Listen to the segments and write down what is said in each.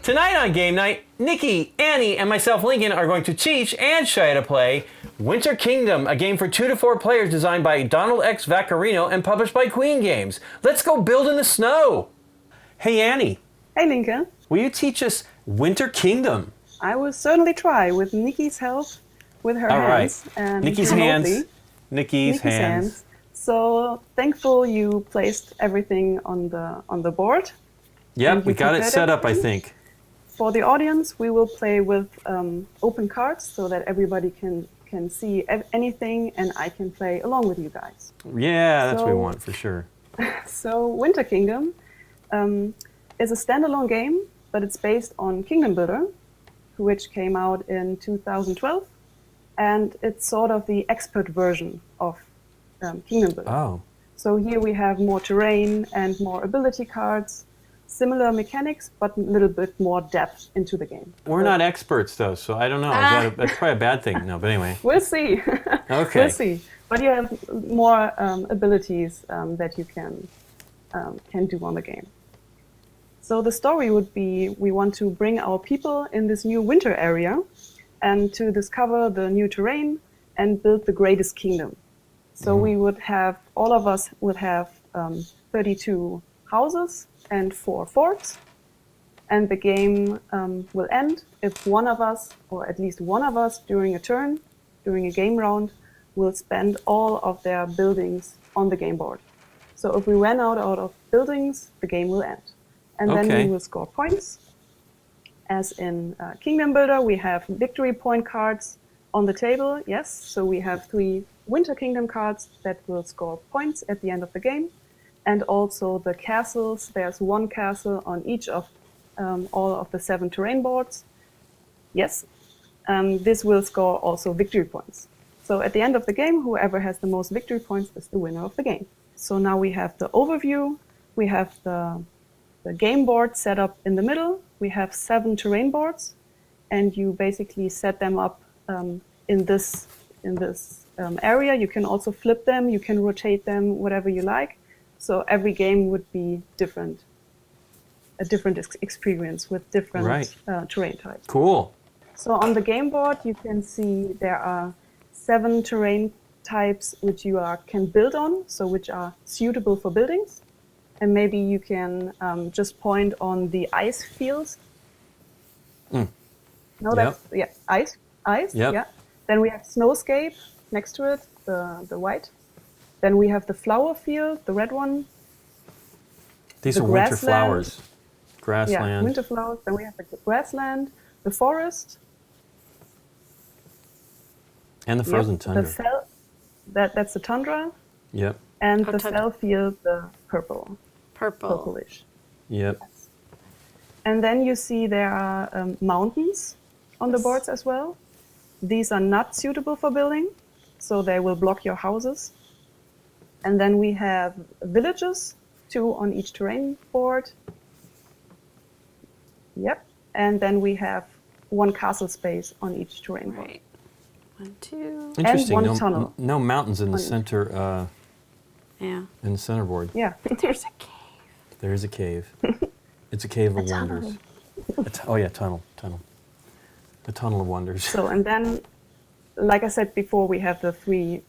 Tonight on Game Night, Nikki, Annie, and myself, Lincoln, are going to teach and show you how to play Winter Kingdom, a game for 2 to 4 players designed by Donald X. Vaccarino and published by Queen Games. Let's go build in the snow. Hey, Annie. Hey, Lincoln. Will you teach us Winter Kingdom? I will certainly try with Nikki's help, with her hands. All right. And Nikki's remotely. hands. Nikki's hands. So thankful you placed everything on the board. Yep, we got it set up, I think. For the audience, we will play with open cards so that everybody can see anything, and I can play along with you guys. Yeah, that's what we want for sure. So Winter Kingdom is a standalone game, but it's based on Kingdom Builder, which came out in 2012, and it's sort of the expert version of Kingdom Builder. Oh. So here we have more terrain and more ability cards. Similar mechanics, but a little bit more depth into the game. We're not experts, though, so I don't know. That's probably a bad thing. No, but anyway. We'll see. Okay. We'll see. But you have more abilities that you can do on the game. So the story would be, we want to bring our people in this new winter area and to discover the new terrain and build the greatest kingdom. So we would have, all of us would have 32 houses and 4 forts, and the game will end if one of us, or at least one of us during a turn, during a game round, will spend all of their buildings on the game board. So if we ran out of buildings, the game will end. And then we will score points. As in Kingdom Builder, we have victory point cards on the table, yes. So we have 3 Winter Kingdom cards that will score points at the end of the game. And also the castles, there's 1 castle on each of all of the 7 terrain boards. Yes, this will score also victory points. So at the end of the game, whoever has the most victory points is the winner of the game. So now we have the overview, we have the game board set up in the middle, we have 7 terrain boards, and you basically set them up in this area. You can also flip them, you can rotate them, whatever you like. So every game would be different, a different experience with different terrain types. Cool. So on the game board, you can see there are 7 terrain types which you can build on, so which are suitable for buildings. And maybe you can just point on the ice fields. No, that's, ice, yeah. Then we have snowscape next to it, the white. Then we have the flower field, the red one. These are winter flowers. Grassland. Yeah, winter flowers. Then we have the grassland, the forest. And the frozen tundra. That's the tundra. Yep. And the fell field, the purple. Purplish. Yep. Yes. And then you see there are mountains on the boards as well. These are not suitable for building, so they will block your houses. And then we have villages, 2 on each terrain board. Yep. And then we have 1 castle space on each terrain board. 1, 2. Interesting. And 1 tunnel. No mountains in the center. Yeah. In the center board. Yeah. There's a cave. There is a cave. It's a cave of wonders. Tunnel. A tunnel of wonders. So, and then, like I said before, we have the 3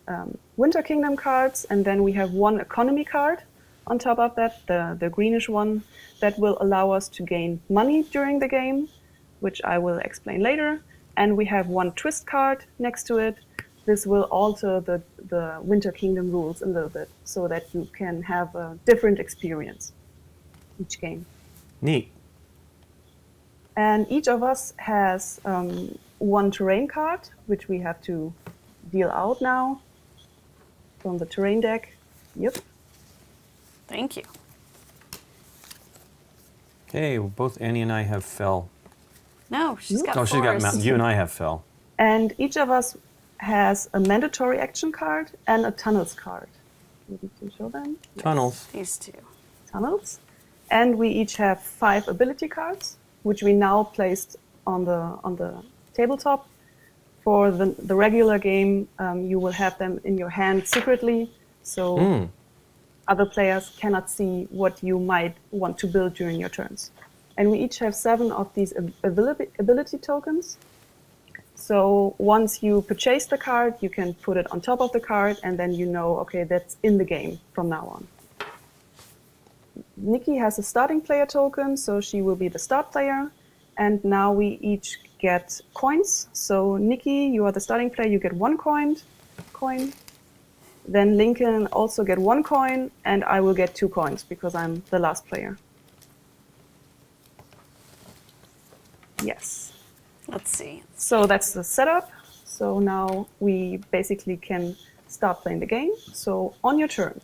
Winter Kingdom cards, and then we have 1 economy card on top of that, the greenish one, that will allow us to gain money during the game, which I will explain later. And we have 1 twist card next to it. This will alter the Winter Kingdom rules a little bit, so that you can have a different experience each game. Neat. And each of us has 1 terrain card, which we have to deal out now from the terrain deck. Yep. Thank you. Okay, well, both Annie and I have fell. No, she's got Oh, she's got forest. mountain. You and I have fell. And each of us has a mandatory action card and a tunnels card. Maybe you can show them. Tunnels. These 2. Tunnels. And we each have 5 ability cards, which we now placed on the tabletop. For the regular game, you will have them in your hand secretly, so other players cannot see what you might want to build during your turns. And we each have 7 of these ability tokens. So once you purchase the card, you can put it on top of the card, and then you know, okay, that's in the game from now on. Nikki has a starting player token, so she will be the start player. And now we each get coins. So Nikki, you are the starting player, you get 1 coin. Then Lincoln also get 1 coin, and I will get 2 coins because I'm the last player. Yes. Let's see. So that's the setup. So now we basically can start playing the game. So on your turn,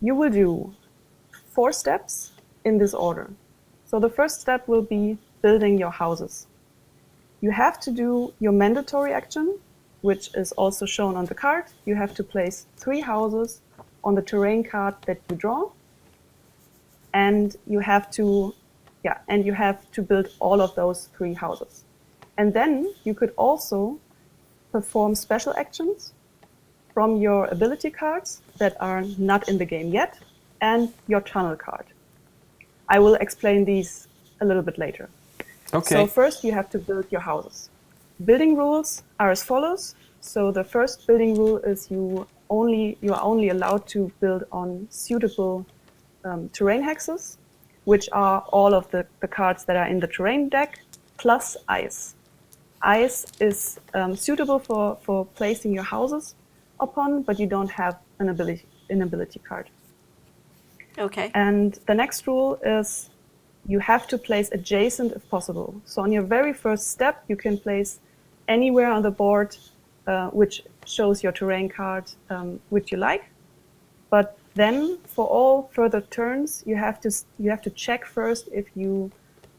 you will do 4 steps in this order. So the first step will be building your houses. You have to do your mandatory action, which is also shown on the card. You have to place 3 houses on the terrain card that you draw. And you have to build all of those 3 houses. And then you could also perform special actions from your ability cards that are not in the game yet, and your tunnel card. I will explain these a little bit later. Okay. So first you have to build your houses. Building rules are as follows. So the first building rule is you are only allowed to build on suitable terrain hexes, which are all of the cards that are in the terrain deck, plus ice. Ice is suitable for placing your houses upon, but you don't have an ability card. Okay. And the next rule is you have to place adjacent if possible. So on your very first step, you can place anywhere on the board which shows your terrain card which you like. But then for all further turns, you have to check first if you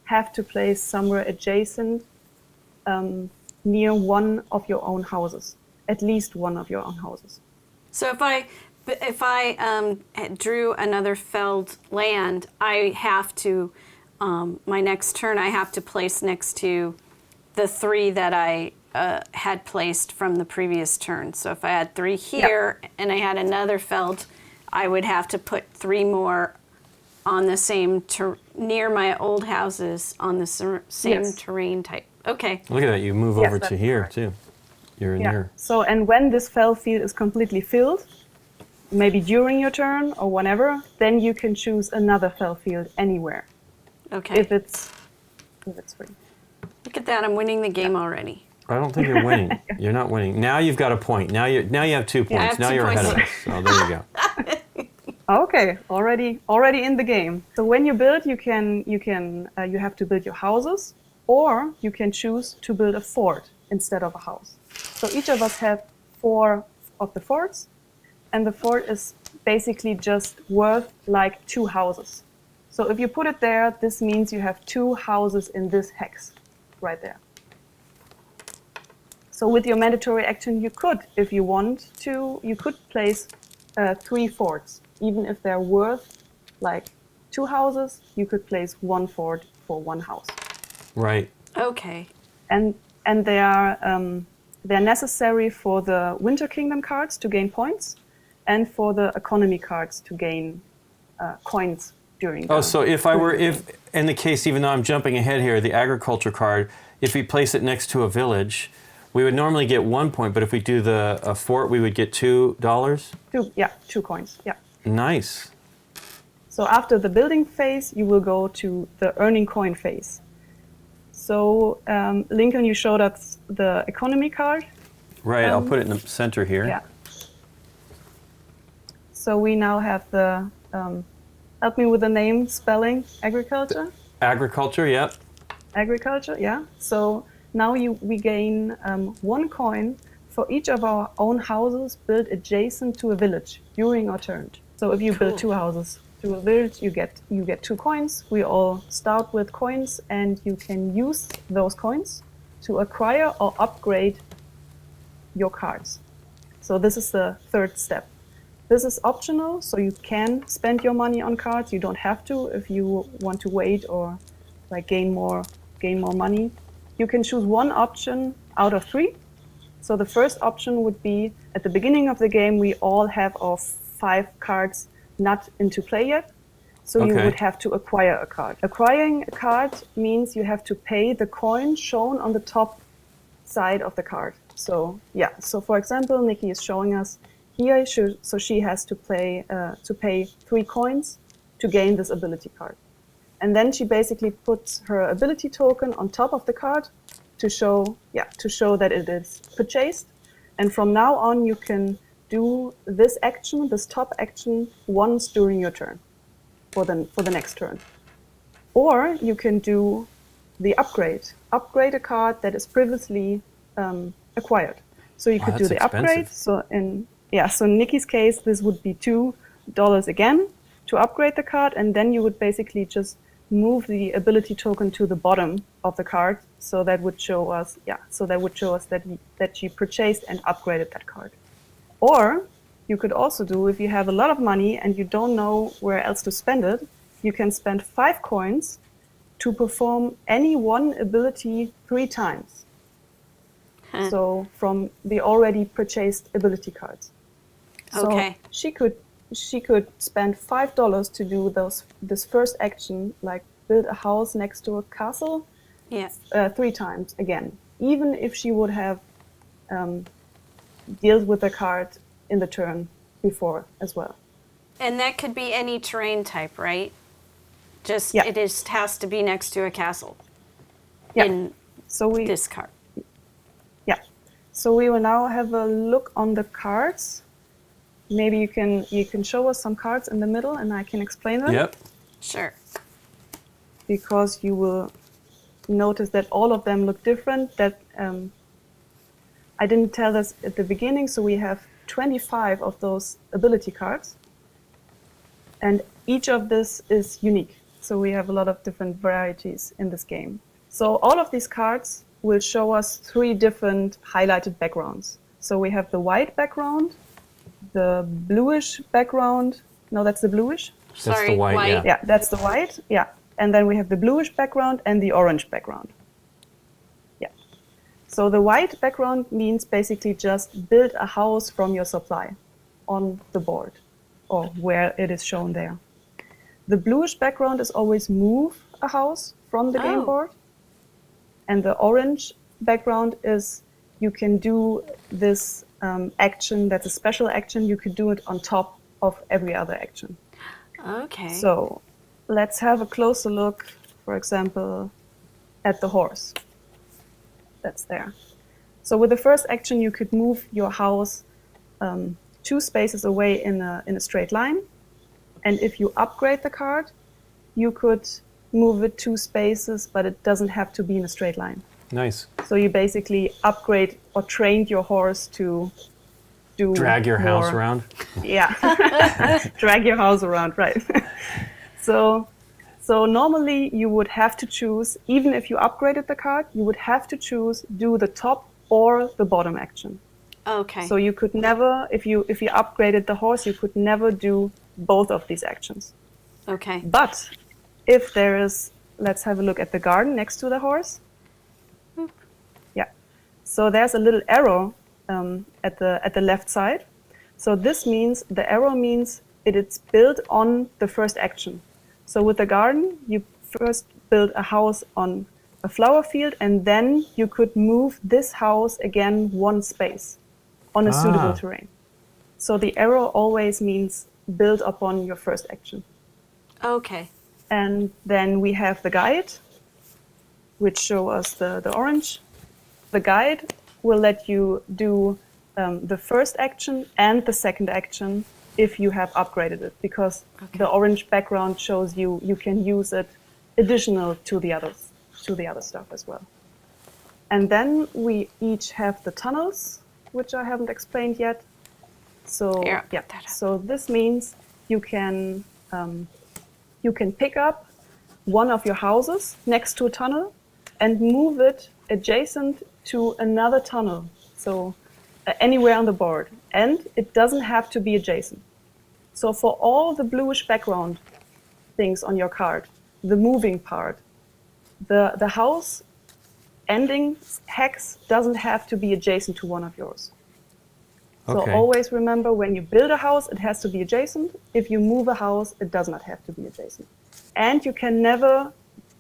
have to place somewhere adjacent near one of your own houses, at least one of your own houses. So if I drew another felled land, I have to, my next turn, I have to place next to the 3 that I had placed from the previous turn. So if I had 3 here and I had another felled, I would have to put 3 more on the same, near my old houses on the same terrain type. Okay. Look at that. You move over to here, correct. too. You're in here. So, and when this fell field is completely filled, maybe during your turn or whenever, then you can choose another fell field anywhere. Okay. If it's free. Look at that. I'm winning the game already. I don't think you're winning. You're not winning. Now you've got a point. Now you have 2 points. I have Now 2 you're points. ahead of us. So there you go. Okay, already in the game. So when you build, you have to build your houses, or you can choose to build a fort instead of a house. So each of us have 4 of the forts, and the fort is basically just worth like 2 houses. So if you put it there, this means you have 2 houses in this hex, right there. So with your mandatory action, you could, if you want to, you could place 3 forts. Even if they're worth like 2 houses, you could place 1 fort for 1 house. Right. Okay. And they're necessary for the Winter Kingdom cards to gain points, and for the economy cards to gain coins during. So if in the case, even though I'm jumping ahead here, the agriculture card, if we place it next to a village, we would normally get 1 point, but if we do a fort, we would get $2. 2 coins. Yeah. Nice. So after the building phase, you will go to the earning coin phase. So Lincoln, you showed us the economy card. Right. I'll put it in the center here. Yeah. So we now have the help me with the name spelling agriculture. Agriculture. Yep. Agriculture. Yeah. So now we gain 1 coin for each of our own houses built adjacent to a village during our turn. So if you build 2 houses to a village, you get 2 coins. We all start with coins, and you can use those coins to acquire or upgrade your cards. So this is the 3rd step. This is optional, so you can spend your money on cards. You don't have to if you want to wait or like gain more money. You can choose 1 option out of 3. So the first option would be, at the beginning of the game, we all have our 5 cards not into play yet. So you Okay. would have to acquire a card. Acquiring a card means you have to pay the coin shown on the top side of the card. So yeah, so for example, Nikki is showing us here, so she has to pay 3 coins to gain this ability card. And then she basically puts her ability token on top of the card to show that it is purchased. And from now on, you can do this action, this top action, once during your turn for the next turn. Or you can do the upgrade a card that is previously acquired. So you could do that's the upgrade. expensive. So in Nikki's case, this would be $2 again to upgrade the card, and then you would basically just move the ability token to the bottom of the card. So that would show us, that she purchased and upgraded that card. Or you could also do, if you have a lot of money and you don't know where else to spend it, you can spend 5 coins to perform any one ability 3 times. So from the already purchased ability cards. Okay. So she could spend $5 to do this first action, like build a house next to a castle, Yeah. 3 times again, even if she would have dealt with the card in the turn before as well. And that could be any terrain type, right? Just Yeah. it just has to be next to a castle. Yeah. In So we this card. Yeah. So we will now have a look on the cards. Maybe you can show us some cards in the middle and I can explain them. Yep. Sure. Because you will notice that all of them look different. That I didn't tell this at the beginning, so we have 25 of those ability cards. And each of this is unique. So we have a lot of different varieties in this game. So all of these cards will show us 3 different highlighted backgrounds. So we have the white background, the bluish background. No, that's the bluish. That's Sorry, the white, yeah. Yeah, that's the white. Yeah. And then we have the bluish background and the orange background. Yeah. So the white background means basically just build a house from your supply on the board or where it is shown there. The bluish background is always move a house from the game Oh. board. And the orange background is you can do this action, that's a special action, you could do it on top of every other action. Okay. So let's have a closer look, for example, at the horse. That's there. So with the first action, you could move your house 2 spaces away in a straight line. And if you upgrade the card, you could move it 2 spaces, but it doesn't have to be in a straight line. Nice. So you basically upgrade or trained your horse to do Drag your house more- around. Yeah, drag your house around, right? So normally you would have to choose, even if you upgraded the card, you would have to choose do the top or the bottom action. Okay. So you could never, if you upgraded the horse, you could never do both of these actions. Okay. But if there is, let's have a look at the garden next to the horse. Yeah. So there's a little arrow at the left side. So this means, the arrow means it's built on the first action. So with the garden, you first build a house on a flower field, and then you could move this house again 1 space on a suitable terrain. So the arrow always means build upon your first action. Okay. And then we have the guide, which show us the orange. The guide will let you do the first action and the second action if you have upgraded it, because the orange background shows you can use it additional to the other stuff as well. And then we each have the tunnels, which I haven't explained yet. So Here, yeah, that up. so this means you can pick up one of your houses next to a tunnel and move it adjacent to another tunnel. So anywhere on the board, and it doesn't have to be adjacent. So for all the bluish background things on your card, the moving part, the house ending hex doesn't have to be adjacent to one of yours. So Okay. always remember, when you build a house, it has to be adjacent. If you move a house, it does not have to be adjacent. And you can never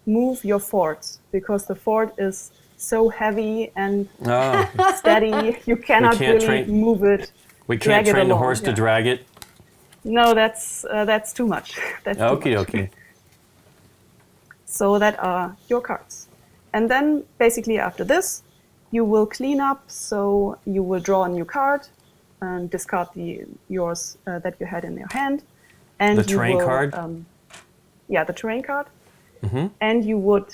move your forts, because the fort is so heavy and Oh, steady, you cannot can't really train- move it. we can't drag it train the along, horse to yeah. drag it. No, that's too much. That's too Okie much. dokie. So that are your cards. And then basically after this, you will clean up. So you will draw a new card and discard yours that you had in your hand. And The you terrain will, card? Yeah, the terrain card. And you would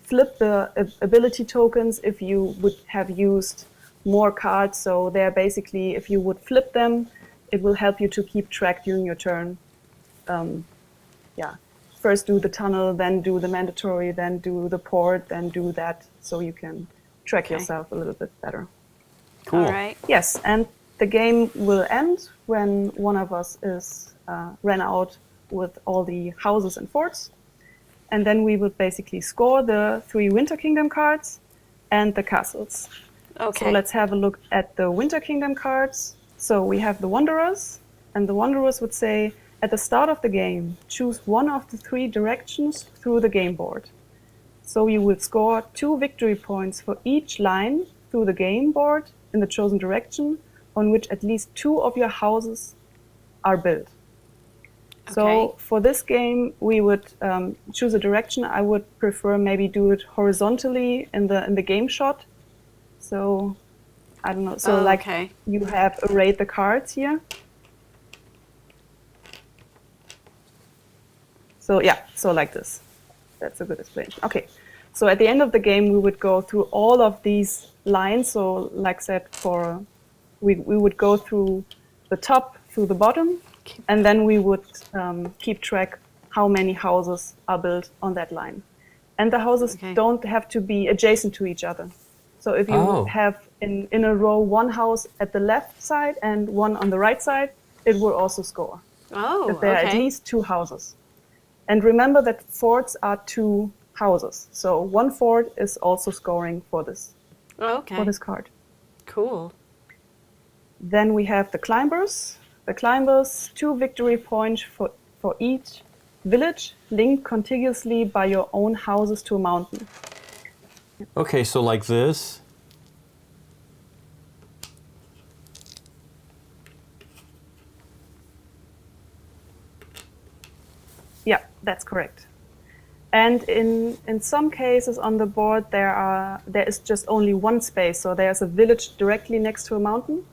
flip the ability tokens if you would have used more cards. So they're basically, if you would flip them, it will help you to keep track during your turn. Yeah, first do the tunnel, then do the mandatory, then do the port, then do that, so you can track Okay. yourself a little bit better. Cool. All right. Yes, and the game will end when one of us is ran out with all the houses and forts. And then we would basically score the 3 Winter Kingdom cards and the castles. Okay. So let's have a look at the Winter Kingdom cards. So we have the Wanderers, and the Wanderers would say, at the start of the game, choose one of the 3 directions through the game board. So you will score 2 victory points for each line through the game board in the chosen direction on which at least 2 of your houses are built. So Okay. for this game, we would choose a direction. I would prefer maybe do it horizontally in the game shot. So I don't know. So Oh, like okay. you have arrayed the cards here. So yeah, so like this. That's a good explanation. Okay. So at the end of the game, we would go through all of these lines. So like I said, we would go through the top, through the bottom, and then we would keep track how many houses are built on that line. And the houses Okay. don't have to be adjacent to each other. So if you Oh. have in a row one house at the left side and one on the right side, it will also score. Oh, If there are at okay. least 2 houses. And remember that forts are 2 houses. So 1 fort is also scoring for this Okay. card. Cool. Then we have the climbers. The climbers, 2 victory points for each village linked contiguously by your own houses to a mountain. Okay, so like this. Yeah, that's correct. And in some cases on the board there is just only one space. So there's a village directly next to a mountain.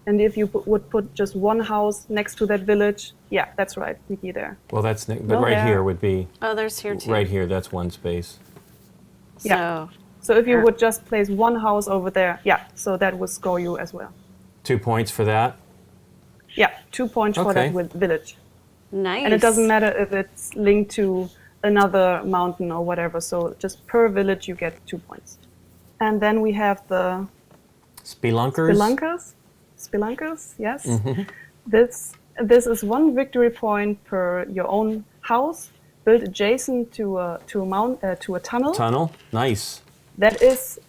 And if you would put just one house next to that village, yeah, that's right, Nikki there. Well, that's but No, right there- here would be Oh, there's here too. right here. That's one space. Yeah. So, So if you Sure. would just place one house over there, yeah, so that would score you as well. 2 points for that. Yeah, 2 points for Okay. that village. nice. And it doesn't matter if it's linked to another mountain or whatever. So just per village, you get 2 points. And then we have the Spelunkers. Spelunkers, yes. This is 1 victory point per your own house built adjacent to a tunnel. Tunnel. Nice. That is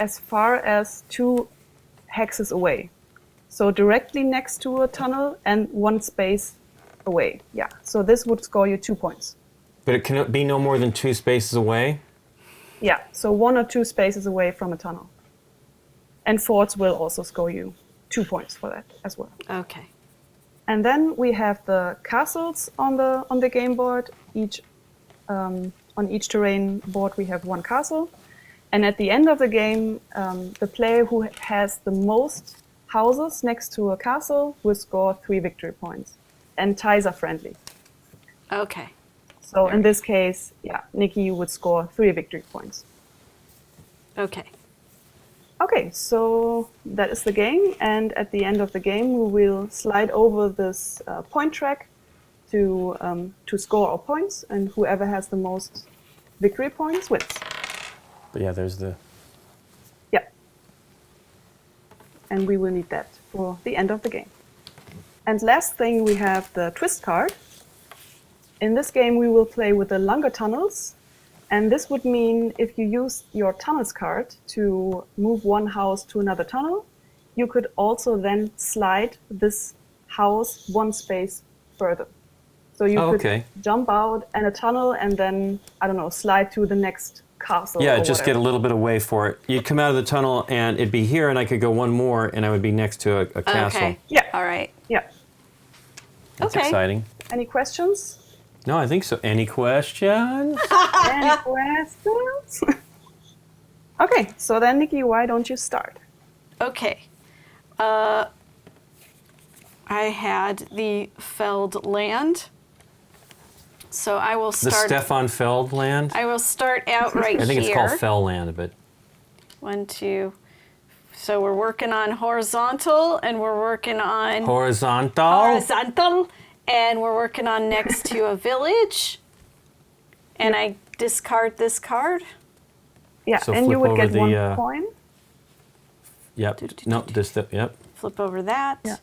as far as 2 hexes away. So directly next to a tunnel and 1 space away. Yeah. So this would score you 2 points. But it can be no more than 2 spaces away. Yeah. So 1 or 2 spaces away from a tunnel. And forts will also score you 2 points for that as well. Okay. And then we have the castles on the game board. On each terrain board we have 1 castle. And at the end of the game, the player who has the most houses next to a castle will score 3 victory points. And ties are friendly. Okay. So in this case, yeah, Nikki would score 3 victory points. Okay. Okay, so that is the game. And at the end of the game, we will slide over this point track to score our points. And whoever has the most victory points wins. But yeah, there's the. Yeah. And we will need that for the end of the game. And last thing, we have the twist card. In this game, we will play with the longer tunnels. And this would mean if you use your tunnels card to move one house to another tunnel, you could also then slide this house one space further. So you could okay. jump out in a tunnel and then, I don't know, slide to the next castle. Yeah, or just get whatever. a little bit away for it. You'd come out of the tunnel and it'd be here, and I could go one more, and I would be next to a castle. Okay. Yeah. All right. Yeah. That's Okay. exciting. Any questions? No, I think so. Any questions? Any questions? Okay, so then Nikki, why don't you start? Okay. I had the felled land. So I will The start. Stefan Feld land? I will start out right I think here. it's called Fell land, but 1, 2. So we're working on horizontal, and we're working on horizontal, and we're working on next to a village. And I discard this card. Yeah, So and you flip would over get one the, coin. Yep. No, just the, yep. Flip over that. Yeah.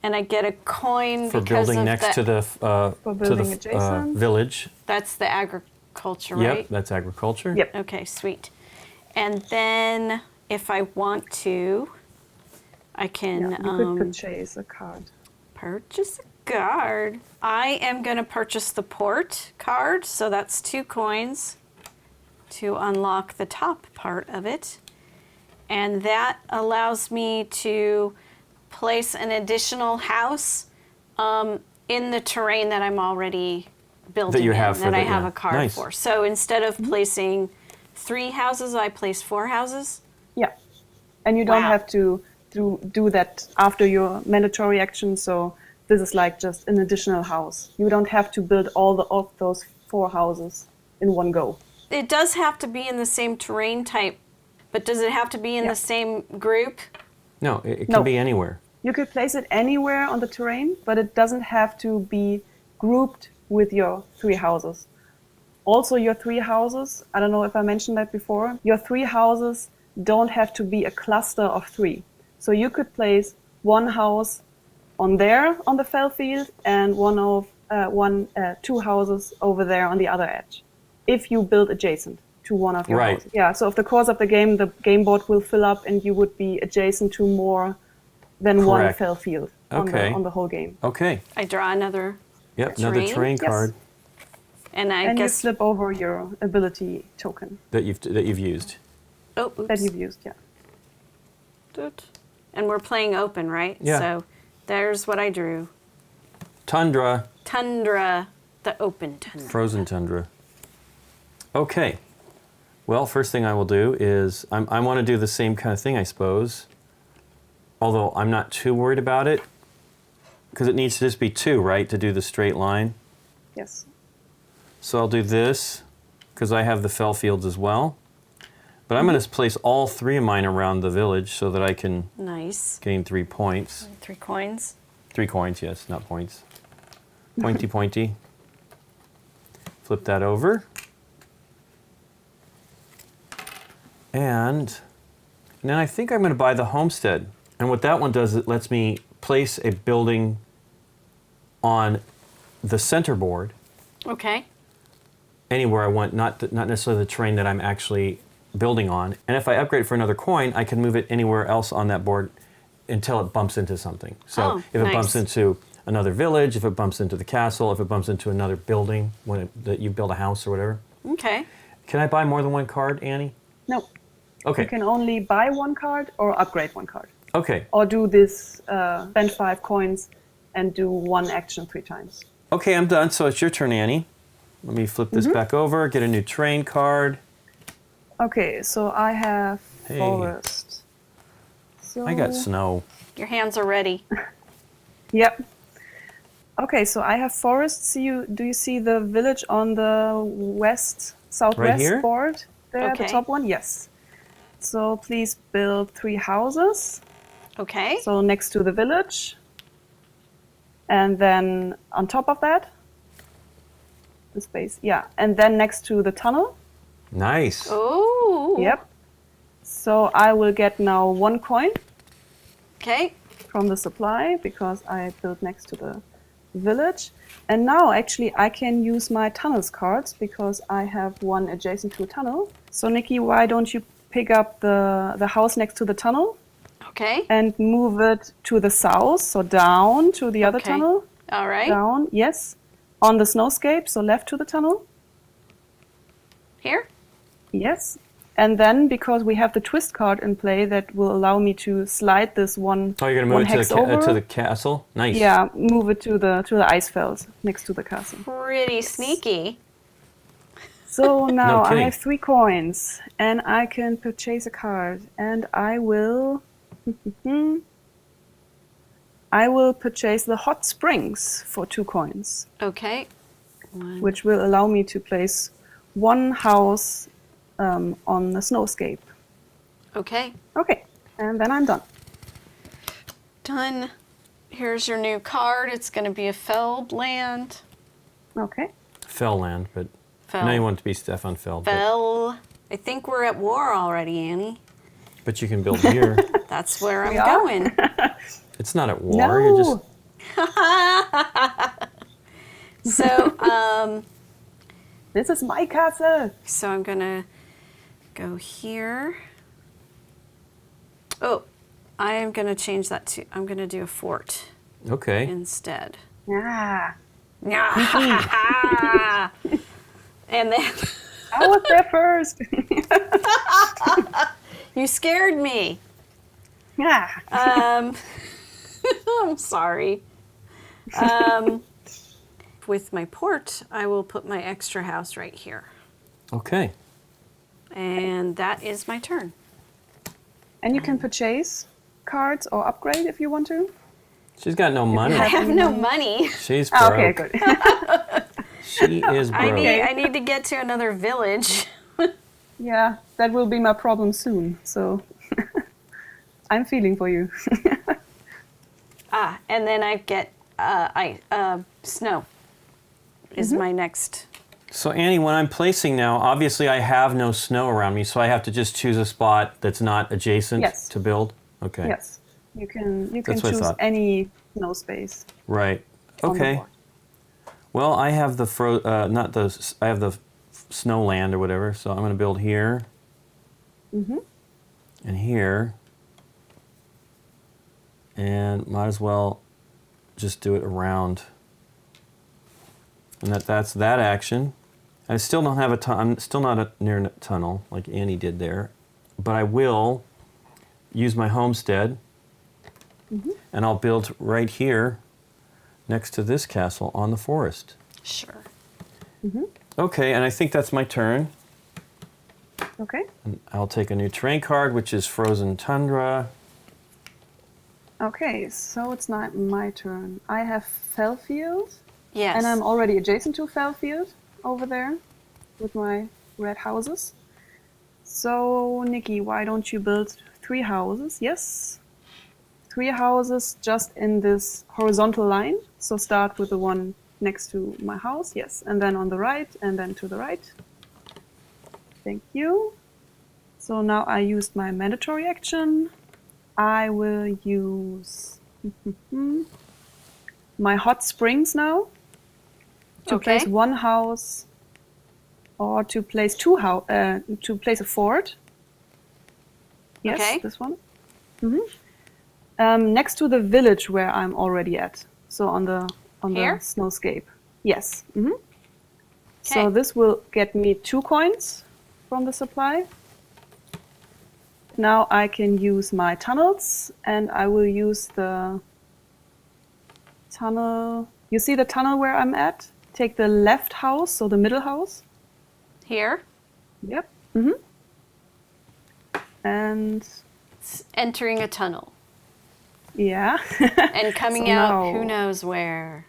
And I get a coin For because building of next that. to the building adjacent. village. That's the agriculture, right? Yep, that's agriculture. Yep. Okay, sweet. And then if I want to, I can Yeah, you could purchase a card. purchase a card. I am going to purchase the port card, so that's 2 coins to unlock the top part of it. And that allows me to place an additional house in the terrain that I'm already building That you have in, for that I the- have yeah. a card Nice. for. So instead of placing 3 houses, I place 4 houses. Yeah, and you don't Wow. have to do that after your mandatory action. So this is like just an additional house. You don't have to build all of those 4 houses in one go. It does have to be in the same terrain type, but does it have to be in Yeah. the same group? No, it can No. be anywhere. You could place it anywhere on the terrain, but it doesn't have to be grouped with your 3 houses. Also, your 3 houses, I don't know if I mentioned that before, your 3 houses don't have to be a cluster of 3. So you could place one house on there on the fell field and 2 houses over there on the other edge, if you build adjacent to one of your Right. houses. Yeah, so over the course of the game board will fill up and you would be adjacent to more than one Correct. fell field Okay. on the whole game. Okay. I draw another, Yep, another Terrain? terrain Yes. card and I And you guess. flip over your ability token that you've used. Oh, oops. that you've used, yeah. Doot. And we're playing open, right? Yeah. So there's what I drew. Tundra, Tundra, the open tundra. frozen tundra. Okay. Well, first thing I will do is I want to do the same kind of thing, I suppose. Although I'm not too worried about it, because it needs to just be 2, right, to do the straight line. Yes. So I'll do this, because I have the fell fields as well. But I'm going to place all 3 of mine around the village so that I can Nice. gain 3 points. 3 coins. 3 coins, yes, not points. Pointy, pointy. Flip that over. And then I think I'm going to buy the homestead. And what that one does, it lets me place a building on the center board Okay. anywhere I want, not necessarily the terrain that I'm actually building on. And if I upgrade for another coin, I can move it anywhere else on that board until it bumps into something. So Oh, if it nice. bumps into another village, if it bumps into the castle, if it bumps into another building, that you build a house or whatever. Okay. Can I buy more than one card, Annie? No, Okay. you can only buy 1 card or upgrade 1 card. Okay. Or do this, spend 5 coins and do 1 action 3 times. Okay, I'm done. So it's your turn, Annie. Let me flip this back over, get a new terrain card. Okay, so I have Hey. forest. So, I got snow. Your hands are ready. Yep. Okay, so I have forest. Do you see the village on the southwest here? board there, the Okay. top one? Yes. So please build 3 houses. Okay. So next to the village. And then on top of that, the space. Yeah. And then next to the tunnel. Nice. Oh. Yep. So I will get now 1 coin Okay. from the supply because I built next to the village. And now actually I can use my tunnels cards because I have 1 adjacent to a tunnel. So Nikki, why don't you pick up the house next to the tunnel? Okay. and move it to the south, so down to the other Okay. tunnel. All right. Down, yes. On the snowscape, so left to the tunnel. Here? Yes. And then, because we have the twist card in play that will allow me to slide this one, Oh, you're gonna one move it hex to over. the castle. Nice. Yeah, move it to the ice feld next to the castle. Pretty sneaky. So now I kidding. have 3 coins, and I can purchase a card, and I will purchase the hot springs for 2 coins, Okay. One. which will allow me to place 1 house on the snowscape. Okay. Okay, and then I'm done. Done. Here's your new card. It's going to be a Feld land. Okay. Fell land, but Feld. now you want it to be Stefan Feld. Fell. I think we're at war already, Annie. But you can build here. That's where I'm We are? going. It's not at war. You're just So, This is my castle. so I'm going to go here. Oh, I am going to change that to, I'm going to do a fort okay. instead. Yeah. And then I was there first. you scared me. Yeah. I'm sorry. With my port, I will put my extra house right here. Okay. And that is my turn. And you can purchase cards or upgrade if you want to. She's got no money. I have no money. She's Oh, broke. okay, good. She is broke. I need to get to another village. Yeah, that will be my problem soon. So I'm feeling for you. And then I get snow is my next. So Annie, when I'm placing now, obviously I have no snow around me, so I have to just choose a spot that's not adjacent Yes. to build. Okay. Yes, you can That's what I choose thought. any snow space. Right. on the Okay. board. Well, I have the I have the snow land or whatever, so I'm going to build here. And here. And might as well just do it around. And that's that action. I still don't have I'm still not near a tunnel like Annie did there, but I will use my homestead, and I'll build right here next to this castle on the forest. Sure. Okay, and I think that's my turn. Okay. And I'll take a new terrain card, which is Frozen Tundra. Okay, so it's not my turn. I have Fellfield, Yes. and I'm already adjacent to Fellfield over there with my red houses. So, Nikki, why don't you build 3 houses? Yes. 3 houses just in this horizontal line. So start with the one next to my house, yes. And then on the right, and then to the right. Thank you. So now I used my mandatory action. I will use my hot springs now to Okay. place 1 house or to place 2 to place a fort. Yes, Okay. this one. Next to the village where I'm already at. So on the Here? snowscape. Yes. So Okay. this will get me 2 coins from the supply. Now I can use my tunnels, and I will use the tunnel. You see the tunnel where I'm at? Take the left house, so the middle house. Here. Yep. And It's entering a tunnel yeah, and coming So out now- who knows where.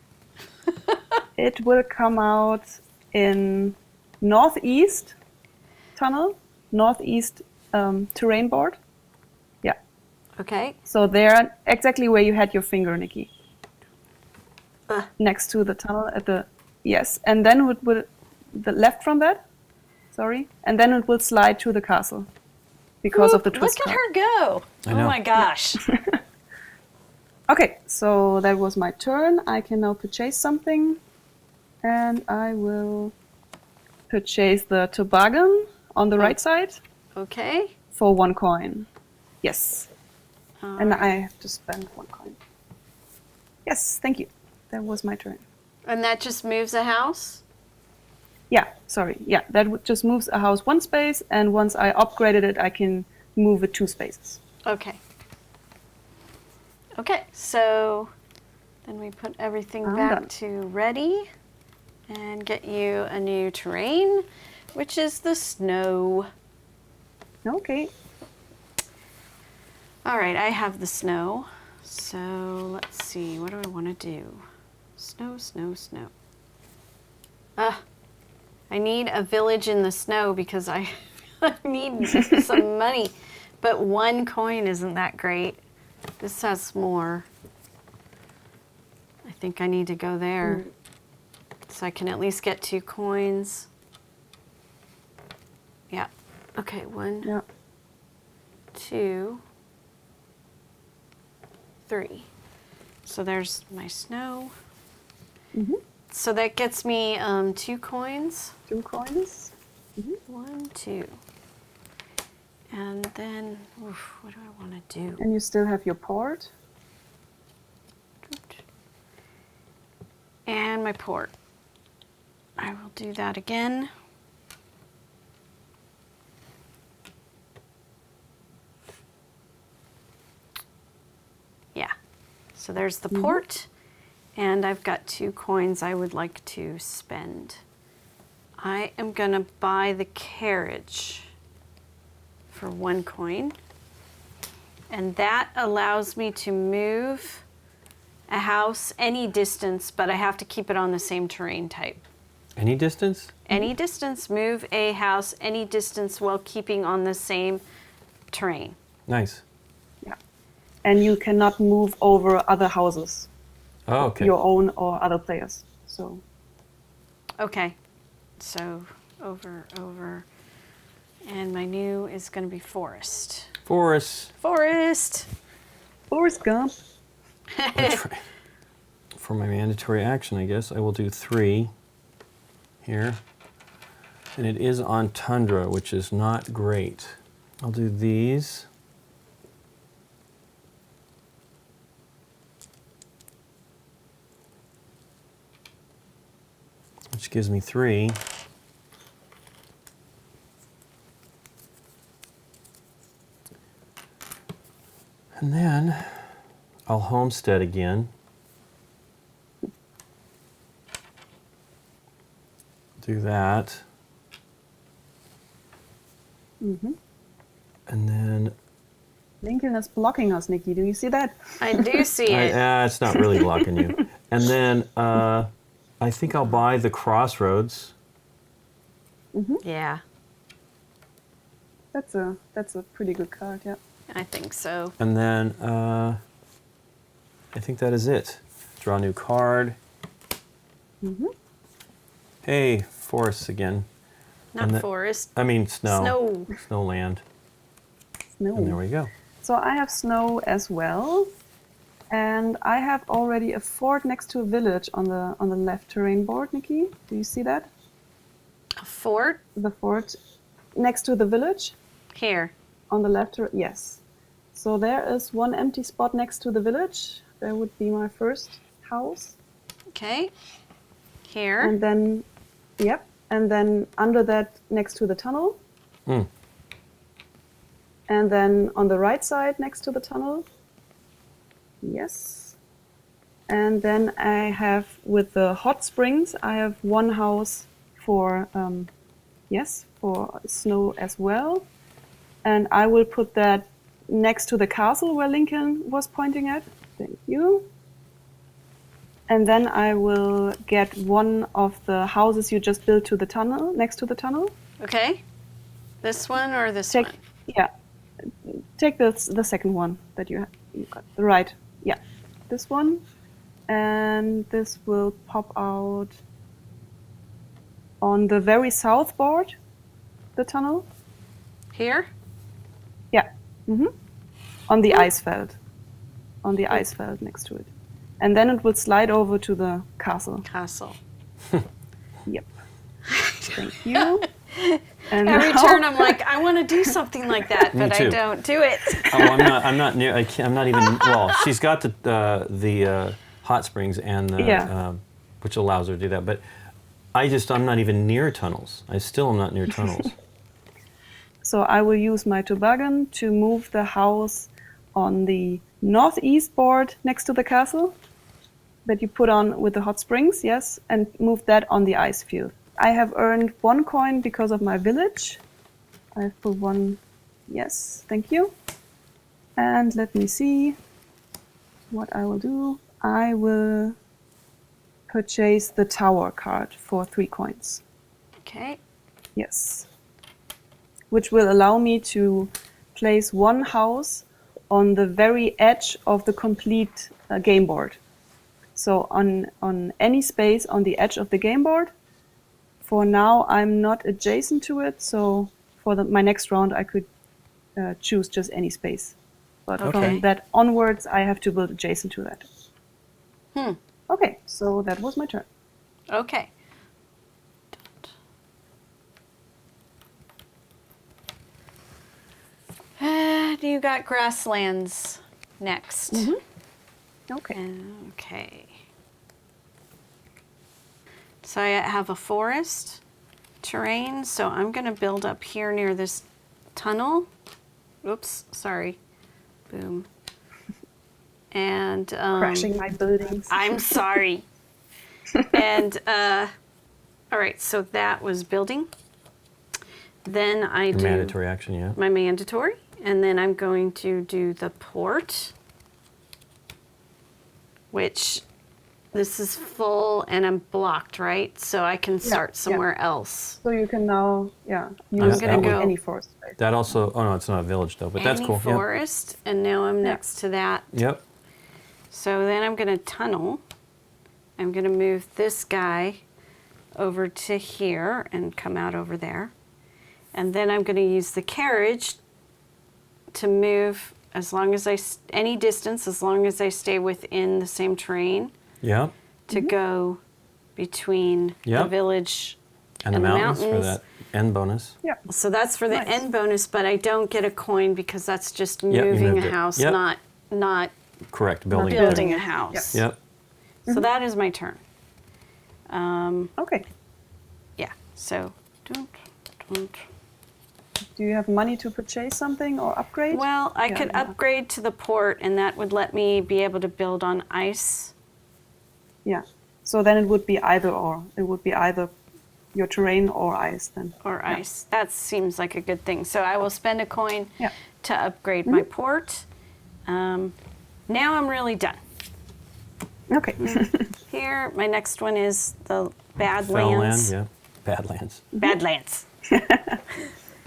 it will come out in northeast tunnel, northeast terrain board. Yeah. Okay. So there, exactly where you had your finger, Nikki. Next to the tunnel at the yes, and then it will the left from that. Sorry, and then it will slide to the castle because of the twist Look at card. her go. I Oh know. my gosh. Okay, so that was my turn. I can now purchase something, and I will purchase the toboggan on the right side Okay. for 1 coin. Yes. And I have to spend 1 coin. Yes, thank you. That was my turn. And that just moves a house? Yeah, sorry. Yeah, just moves a house 1 space, and once I upgraded it, I can move it 2 spaces. Okay. Okay, so then we put everything I'm back done. to ready and get you a new terrain, which is the snow. Okay. All right, I have the snow. So let's see, what do I want to do? Snow, snow, snow. I need a village in the snow because I need some money. But 1 coin isn't that great. This has more. I think I need to go there. So I can at least get 2 coins. Yeah. Okay, 1, Yeah. 2, 3. So there's my snow. So that gets me 2 coins. 2 coins. 1, 2. And then, what do I want to do? And you still have your port. And my port. I will do that again. Yeah. So there's the port. And I've got 2 coins I would like to spend. I am going to buy the carriage for 1 coin. And that allows me to move a house any distance, but I have to keep it on the same terrain type. Any distance? Any distance, move a house any distance while keeping on the same terrain. Nice. Yeah. And you cannot move over other houses, Oh, okay. your own or other players. So Okay, so over. And my new is going to be forest. Forest. Forest! Forrest Gump. For my mandatory action, I guess, I will do 3 here. And it is on tundra, which is not great. I'll do these. Which gives me 3. And then I'll homestead again. Do that. And then Lincoln is blocking us, Nikki. Do you see that? I do see it. it's not really blocking you. And then I think I'll buy the crossroads. Yeah, That's a pretty good card, yeah. I think so. And then I think that is it. Draw a new card. Hey, forests again. Not And forest. I mean snow. Snow. Snowland. Snow. And there we go. So I have snow as well. And I have already a fort next to a village on the left terrain board, Nikki. Do you see that? A fort? The fort next to the village Here. on the left. Yes. So there is 1 empty spot next to the village. That would be my first house. Okay. Here. And then, yep. And then under that, next to the tunnel. And then on the right side, next to the tunnel. Yes. And then I have, with the hot springs, I have 1 house for, for snow as well. And I will put that next to the castle where Lincoln was pointing at. Thank you. And then I will get 1 of the houses you just built to the tunnel, next to the tunnel. Okay. This one or this Take, one? yeah, take the second one that you got. The right, yeah, this one, and this will pop out on the very south board, the tunnel. Here? Yeah, on the ice field, next to it, and then it will slide over to the castle. Castle. Yep. Thank you. And Every now- turn, I'm like, I want to do something like that, but I too. don't do it. Oh, I'm not near. I'm not even. Well, she's got the hot springs and the, Yeah. which allows her to do that. But I'm not even near tunnels. I still am not near tunnels. So I will use my toboggan to move the house on the northeast board next to the castle that you put on with the hot springs, yes, and move that on the ice field. I have earned 1 coin because of my village. I've put 1, yes, thank you. And let me see what I will do. I will purchase the tower card for 3 coins. Okay. Yes. Which will allow me to place 1 house on the very edge of the complete game board. So on any space on the edge of the game board. For now, I'm not adjacent to it, so for my next round, I could choose just any space. But Okay. from that onwards, I have to build adjacent to that. Hmm. Okay, so that was my turn. Okay. And you got grasslands next. Okay. Okay. So I have a forest terrain, so I'm going to build up here near this tunnel. Oops, sorry. Boom. And Crashing my buildings. I'm sorry. And all right, so that was building. Then I do Mandatory action, yeah. my mandatory, and then I'm going to do the port, which this is full and I'm blocked, right? So I can start yeah. somewhere else. So you can now, use gonna go- any forest space. That also. Oh no, it's not a village though. But that's Any cool. Yeah. forest, and now I'm next to that. Yep. So then I'm going to tunnel. I'm going to move this guy over to here and come out over there. And then I'm going to use the carriage to move as long as any distance, as long as I stay within the same terrain, Yep. to go between the Yep. village And the mountains for that end bonus. Yeah. So that's for the Nice. end bonus, but I don't get a coin because that's just you moving moved a it. house, Yep. not Correct. Building. it. building a house. Yep. So that is my turn. Okay. Yeah. So, don't. Do you have money to purchase something or upgrade? Well, I Yeah, could yeah. upgrade to the port, and that would let me be able to build on ice. Yeah. So then it would be either or. It would be either your terrain or ice then. Or ice. That seems like a good thing. So I will spend a coin Yeah. to upgrade my port. Now I'm really done. Okay. Here, my next one is the Fell land. Badlands. Yeah. Badlands. Badlands.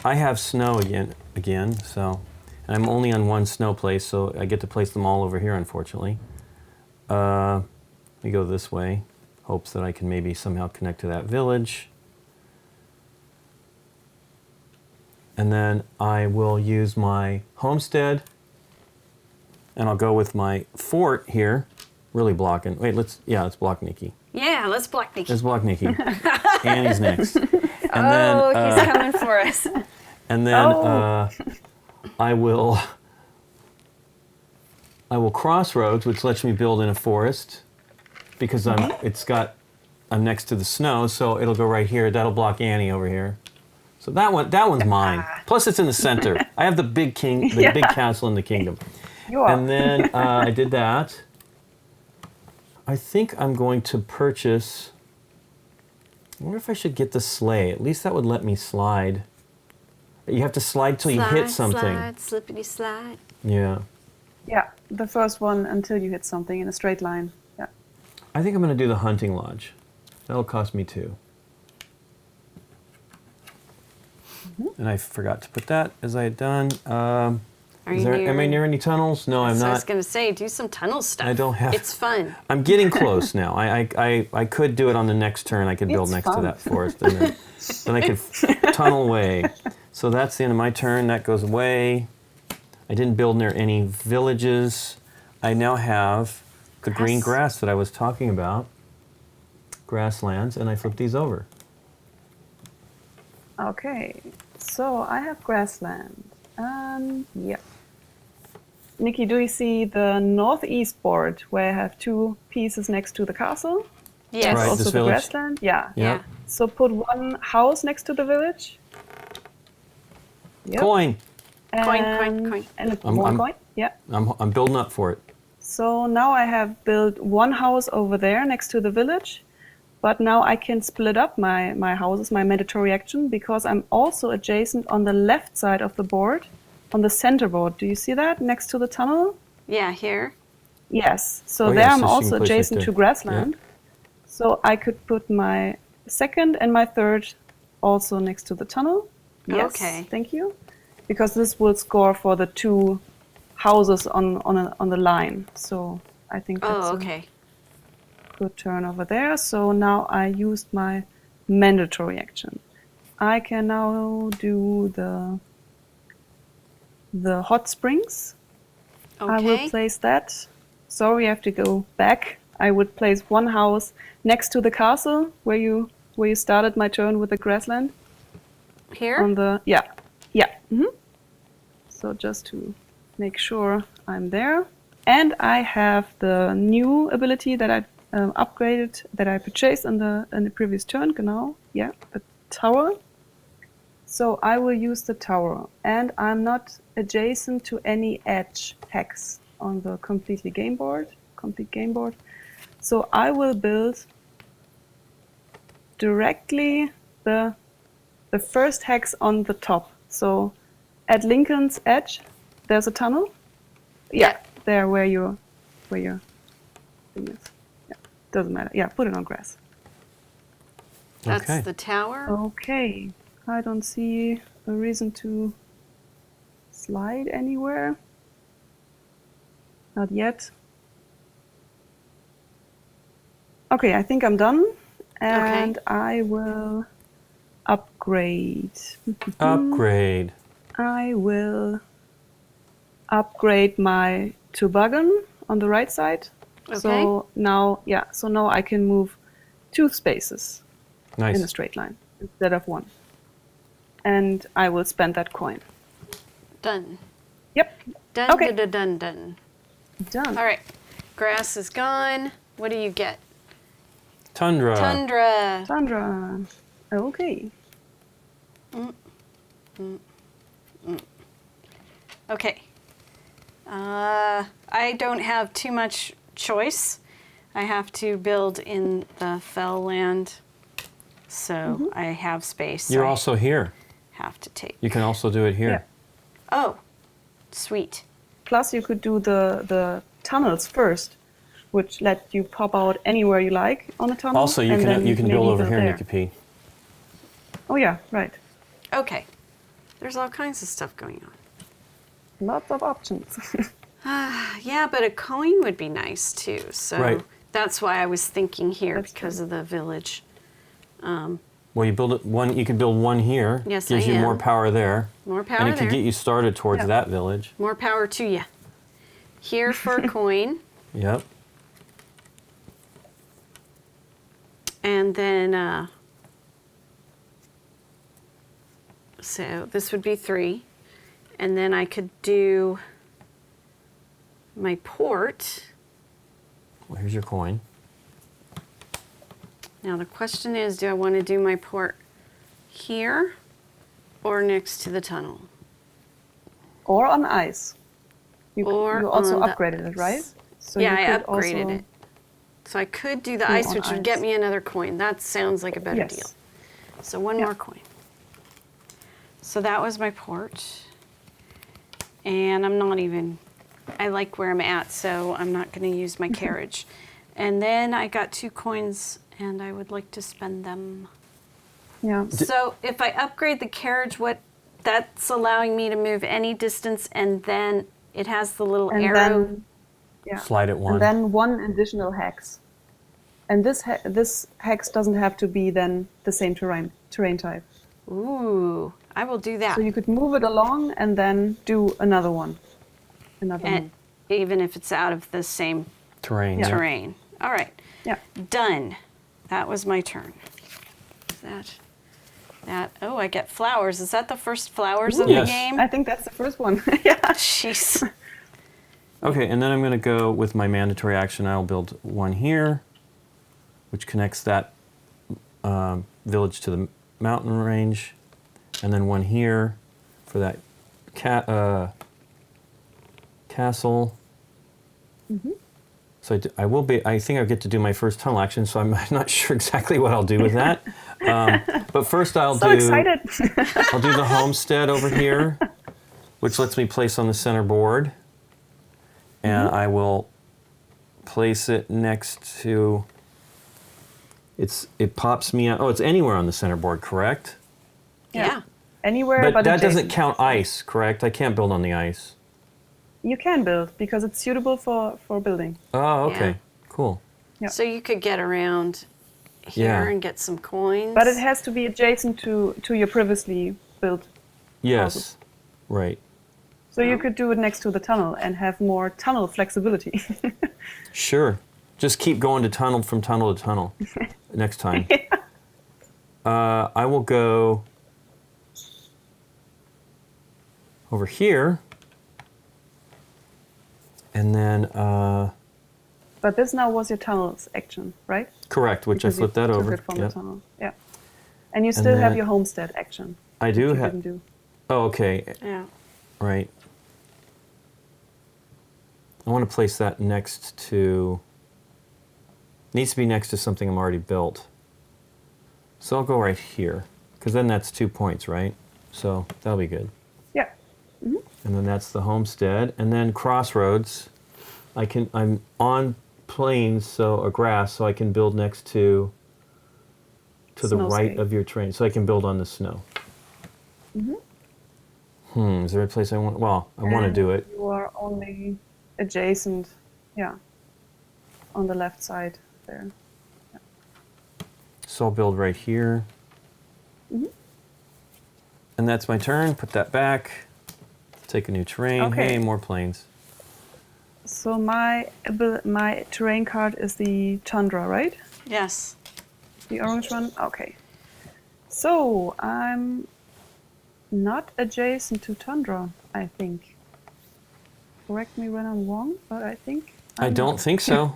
I have snow again. So, and I'm only on 1 snow place, so I get to place them all over here. Unfortunately. Let me go this way. Hopes that I can maybe somehow connect to that village. And then I will use my homestead. And I'll go with my fort here. Really blocking. Wait, let's block Nikki. Yeah, let's block Nikki. Let's block Nikki. Annie's next. And Oh, then, he's coming for us. and then I will crossroads, which lets me build in a forest, because I'm next to the snow, so it'll go right here. That'll block Annie over here. So that one's mine. Plus, it's in the center. I have the big big castle in the kingdom. You are. And then I did that. I think I'm going to purchase. I wonder if I should get the sleigh. At least that would let me slide. You have to slide till you hit something. Slide, slippity slide. Yeah. Yeah. The first one until you hit something in a straight line. Yeah. I think I'm going to do the hunting lodge. That'll cost me 2. And I forgot to put that as I had done. Am I near any tunnels? No, I'm So I was not. going to say, do some tunnel stuff. I don't have- It's fun. I'm getting close now. I could do it on the next turn. I could build It's next to fun. that forest, and then I could tunnel away. So that's the end of my turn. That goes away. I didn't build near any villages. I now have the green grass that I was talking about, grasslands, and I flip these over. Okay, so I have grassland. Yeah. Nikki, do you see the northeast board where I have 2 pieces next to the castle? Yes. Right, Also this the village. grassland? Yeah. Yep. So put 1 house next to the village. Yep. Coin. Coin. And I'm- more I'm- coin. Yeah. I'm building up for it. So now I have built 1 house over there next to the village. But now I can split up my houses, my mandatory action, because I'm also adjacent on the left side of the board, on the center board. Do you see that next to the tunnel? Yeah, here. Yes. So Oh, there yes, I'm so she also can place right adjacent there. to grassland. So I could put my second and my third also next to the tunnel. Yes. Okay. Thank you. Because this will score for the 2 houses on the line. So I think that's Oh, a okay. good turn over there. So now I used my mandatory action. I can now do the hot springs. Okay. I will place that. Sorry, I have to go back. I would place 1 house next to the castle where you started my turn with the grassland. Here? On the So just to make sure I'm there. And I have the new ability that I upgraded, that I purchased in the previous turn. Genau, yeah, the tower. So I will use the tower, and I'm not adjacent to any edge hex on the complete game board. So I will build directly the first hex on the top. So at Lincoln's edge, there's a tunnel. Yeah, there where your thing is. Yeah, doesn't matter. Yeah, put it on grass. That's Okay. the tower. Okay, I don't see a reason to slide anywhere. Not yet. Okay, I think I'm done, and I will upgrade. Upgrade. I will upgrade my toboggan on the right side. Okay. So now I can move 2 spaces in a Nice. straight line instead of 1. And I will spend that coin. Done. Yep. Done, Okay. done. Done. All right. Grass is gone. What do you get? Tundra. Tundra. Sandra. Okay. Okay. I don't have too much choice. I have to build in the fell land, so I have space. You're I also here. have to take. You can also do it here. Yeah. Oh, sweet. Plus, you could do the tunnels first, which let you pop out anywhere you like on the tunnel. Also, you and then can maybe build over go here, there. Nikki P. Oh yeah, right. Okay. There's all kinds of stuff going on. Lots of options. Yeah, but a coin would be nice too. So Right. that's why I was thinking here That's because true. of the village. Well, you build it one. You can build one here. Yes, Gives I you more am. power there. More power And it there. could get you started towards Yeah. that village. More power to you. Here for a coin. Yep. And then, so this would be 3. And then I could do my port. Well, here's your coin. Now the question is, do I want to do my port here or next to the tunnel? Or on ice. You also on the upgraded it, right? ice. So Yeah, you I could upgraded also- it. So I could do the Do ice, on which would get ice. me another coin. That sounds like a better Yes. deal. So one Yeah. more coin. So that was my port. And I'm not even, I like where I'm at, so I'm not going to use my carriage. And then I got 2 coins, and I would like to spend them. Yeah. So if I upgrade the carriage, that's allowing me to move any distance, and then it has the little And arrow. then, yeah. Slide it one. And then 1 additional hex. And this hex doesn't have to be then the same terrain type. Ooh, I will do that. So you could move it along and then do another one. Another And move. even if it's out of the same Terrain. Yeah. Yeah. terrain. All right, Yeah. done. That was my turn. That I get flowers. Is that the first flowers of Yes. the game? I think that's the first one. Yeah. Jeez. Okay, and then I'm going to go with my mandatory action. I'll build one here, which connects that village to the mountain range, and then one here for that castle. Mm-hmm. So I think I'll get to do my first tunnel action, so I'm not sure exactly what I'll do with that. But first I'll So excited. I'll do the homestead over here, which lets me place on the center board. And I will place it next to, it pops me out. Oh, it's anywhere on the center board, correct? Yeah. Anywhere But but that adjacent. doesn't count ice, correct? I can't build on the ice. You can build because it's suitable for building. Oh, okay. Yeah. Cool. Yeah. So you could get around here Yeah. and get some coins. But it has to be adjacent to your previously built. Yes. Right. So you could do it next to the tunnel and have more tunnel flexibility. Sure. Just keep going to tunnel from tunnel to tunnel next time. I will go over here. And then, But this now was your tunnels action, right? correct, which Because I flipped that you over. Took it from Yep. the tunnel. Yeah. And you still have then- your homestead action. I do You have. didn't do. Oh, okay. Yeah. Right. I want to place that next to. Needs to be next to something I'm already built. So I'll go right here, because then that's 2 points, right? So that'll be good. Yeah. And then that's the homestead, and then crossroads. I'm on plains, so or grass, so I can build next to the right Snowscape. of your terrain, so I can build on the snow. Is there a place I want? Well, I want to And do it. You are only adjacent, yeah, on the left side there. So I'll build right here. And that's my turn. Put that back. Take a new terrain. Okay. Hey, more plains. So my terrain card is the tundra, right? Yes. The orange one? Okay. So I'm not adjacent to tundra, I think. Correct me when I'm wrong, but I think I I'm don't not. think so.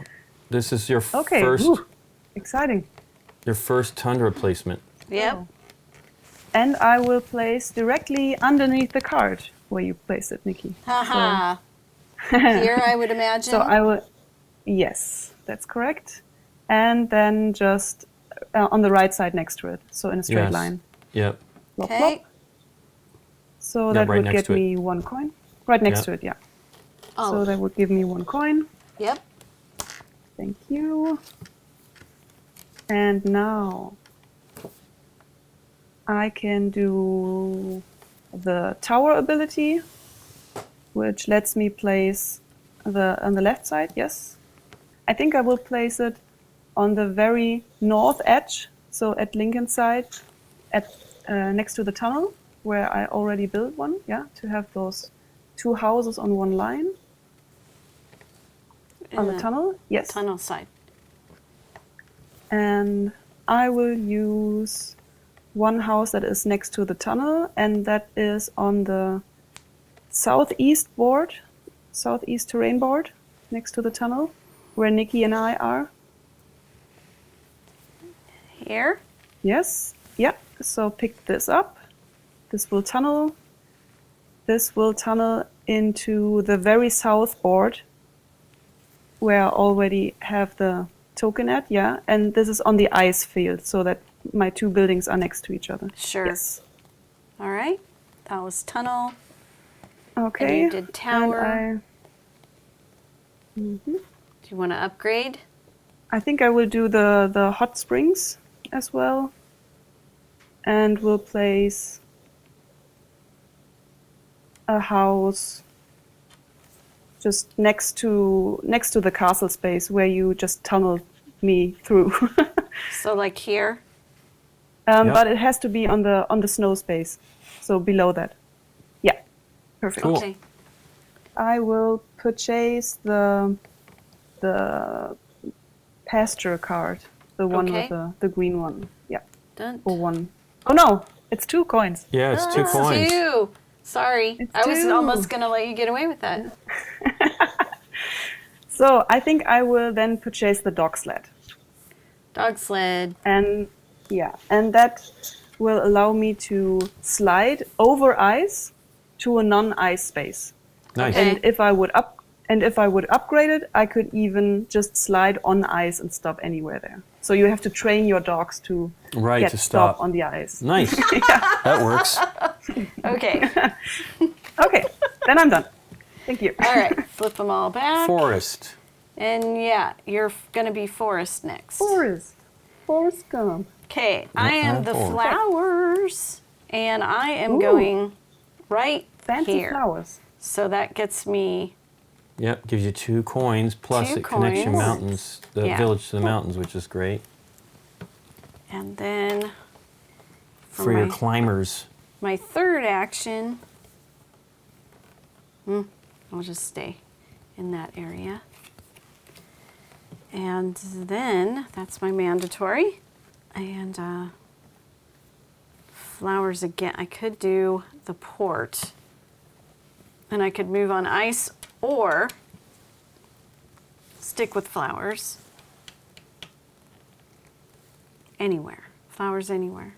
This is your Okay. first Whew. Exciting. tundra placement. Yep. Oh. And I will place directly underneath the card where you place it, Nikki. Haha. Here, I would imagine. So I will, yes, that's correct. And then just on the right side next to it, so in a straight Yes. line. Yep. Plop, Okay. plop. So Yeah, that right would next get to it. me 1 coin. Right next Yeah. to it, yeah. Oh. So that would give me 1 coin. Yep. Thank you. And now I can do the tower ability, which lets me place on the left side, yes. I think I will place it on the very north edge, so at Lincoln's side, next to the tunnel, where I already built one, yeah, to have those 2 houses on one line. On the tunnel, yes. Tunnel side. And I will use 1 house that is next to the tunnel, and that is on the southeast terrain board, next to the tunnel, where Nikki and I are. Here. Yes, yep. So pick this up. This will tunnel. This will tunnel into the very south board, where I already have the token at, yeah. And this is on the ice field, so that my 2 buildings are next to each other. Sure. Yes. All right. That was tunnel. Okay. And you did tower. And Do you want to upgrade? I think I will do the hot springs as well, and will place a house just next to the castle space where you just tunneled me through. So like here. Yep. But it has to be on the snow space, so below that. Yeah, perfect. Cool. Okay. I will purchase the pasture card, the one Okay. with the green one. Yeah, Done. for 1. Oh no, It's 2 coins. Yeah, it's 2 coins. 2. Sorry. It's I was 2. almost going to let you get away with that. So I think I will then purchase the dog sled. Dog sled. And and that will allow me to slide over ice to a non-ice space. Nice. Okay. And if I would upgrade it, I could even just slide on ice and stop anywhere there. So you have to train your dogs to Right, to stop stop. on the ice. Nice. That works. Okay. Okay, then I'm done. Thank you. All right. Flip them all back. Forest. And yeah, you're going to be forest next. Forest Gump. Okay, I am the forest. flowers, and I am Ooh. going right Fancy here. flowers. So that gets me, Yep, gives you 2 coins, plus 2 it connects your coins. mountains, the Yeah. village to the mountains, which is great. and then For your my, climbers. my third action, I'll just stay in that area. And then that's my mandatory. And flowers again. I could do the port. And I could move on ice or stick with flowers. Anywhere. Flowers anywhere.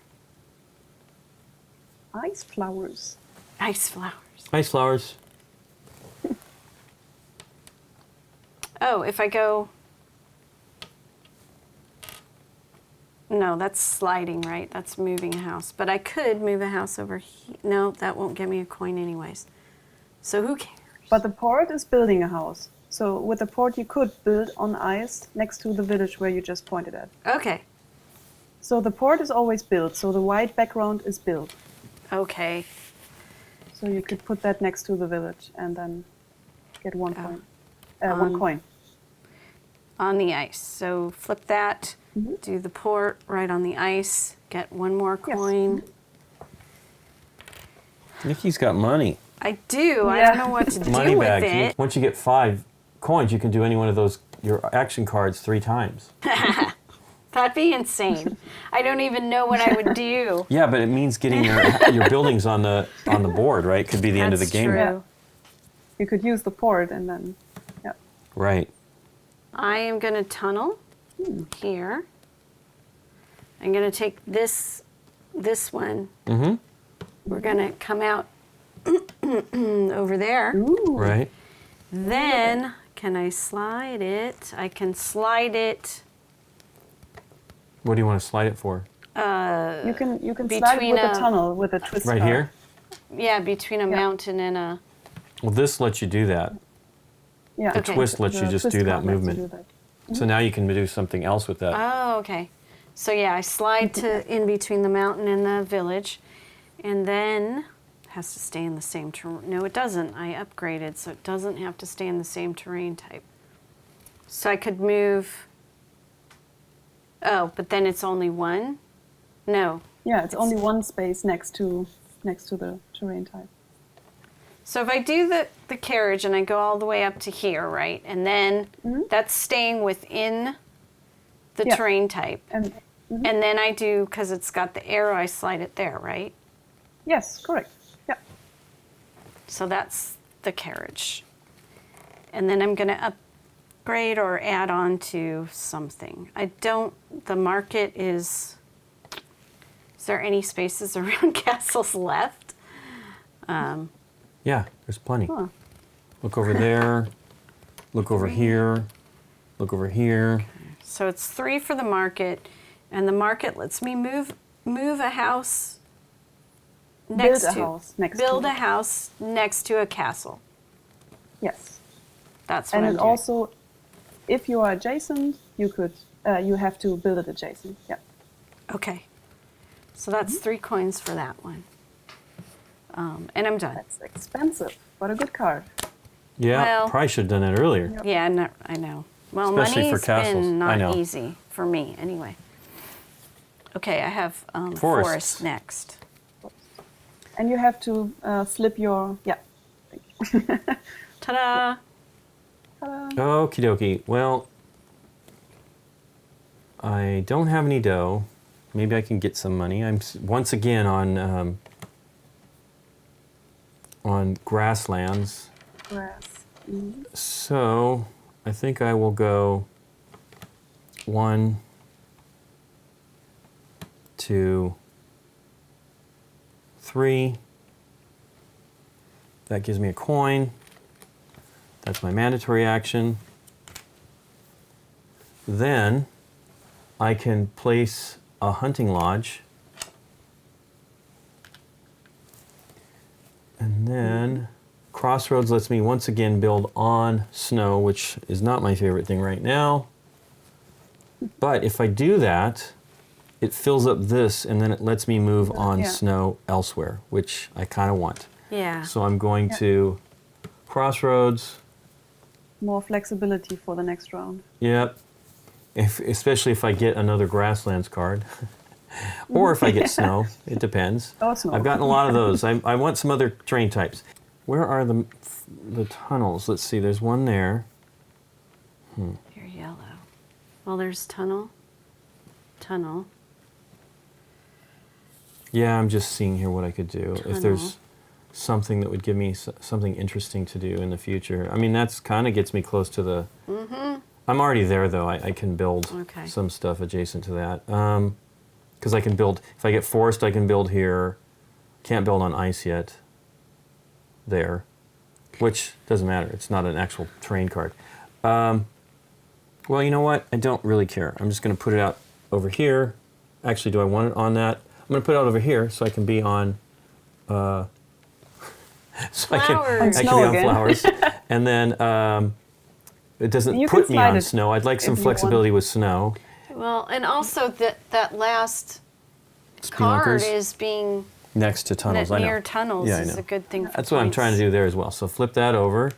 Ice flowers. Ice flowers. Ice flowers. Oh, if I go... No, that's sliding, right? That's moving a house. But I could move a house over here. No, that won't get me a coin anyways. So who cares? But the port is building a house. So with the port you could build on ice next to the village where you just pointed at. Okay. So the port is always built. So the white background is built. Okay. So you could put that next to the village and then get 1 Oh. coin. 1 coin. On the ice. So flip that, do the port right on the ice, get 1 more Yes. coin. Nikki's got money. I do. I Yeah. don't know what to Money do with bags. it. Once you get 5 coins, you can do any one of those, your action cards 3 times. That'd be insane. I don't even know what I would do. Yeah, but it means getting your buildings on the board, right? Could be the end of the That's game. true. Yeah. You could use the port and then, yeah. Right. I am going to tunnel here. I'm going to take this one. Mm-hmm. We're going to come out over there. Ooh. Right. Then, can I slide it? I can slide it What do you want to slide it for? You can slide Between with a a- tunnel with a twist. Right bar. here? yeah, between a mountain and a... Well, this lets you do that. Yeah. The twist lets you The just twist do that card lets you movement. do that. So now you can do something else with that. Oh, okay. So yeah, I slide to in between the mountain and the village, and then it has to stay in the same terrain. No, it doesn't. I upgraded, so it doesn't have to stay in the same terrain type. So I could move. Oh, but then it's only 1? No. Yeah, it's only 1 space next to the terrain type. So if I do the carriage and I go all the way up to here, right? And then that's staying within the Yeah. terrain type. And And then I do, because it's got the arrow, I slide it there, right? yes, correct. Yeah. So that's the carriage. And then I'm going to upgrade or add on to something. The market is there any spaces around castles left? Yeah, there's plenty. Huh. Look over there. Look over here. Look over here. So it's 3 for the market, and the market lets me move a house next Build a to house next build to a it. house next to a castle. Yes. That's what And I'm it doing. also, if you are adjacent, you could you have to build it adjacent. Yeah. Okay. So that's 3 coins for that one. And I'm done. That's expensive, but a good card. Yeah, Well- probably should have done that earlier. Yeah, no, I know. Well, Especially for money's castles. been I know. not easy for me anyway. Okay, I have Forests. forest next. And you have to flip your Ta-da! Okie dokie. Well, I don't have any dough. maybe I can get some money. I'm once again on grasslands. Grass. So I think I will go 1, 2, 3. That gives me a coin. That's my mandatory action. Then I can place a hunting lodge. And then Crossroads lets me once again build on snow, which is not my favorite thing right now. But if I do that, it fills up this and then it lets me move on snow elsewhere, which I kind of want. Yeah. So I'm going to Crossroads. More flexibility for the next round. Yep. Especially if I get another Grasslands card. Or if I get snow. It depends. Oh, snow. I've gotten a lot of those. I want some other terrain types. Where are the tunnels? Let's see. There's one there. You're yellow. Well, there's tunnel. Tunnel. Yeah, I'm just seeing here what I could do. Tunnel. If there's something that would give me something interesting to do in the future. I mean, that's kind of gets me close to the... I'm already there, though. I can build some stuff adjacent to that. Because I can build... If I get forest, I can build here. Can't build on ice yet. There. Which doesn't matter. It's not an actual terrain card. Well, you know what? I don't really care. I'm just going to put it out over here. Actually, do I want it on that? I'm going to put it out over here so I can be on... so I can be on flowers. And then it doesn't put me on snow. I'd like some flexibility with snow. Well, and also that last card is being next to tunnels. near tunnels is a good thing for That's what I'm trying to do there as well. So flip that over.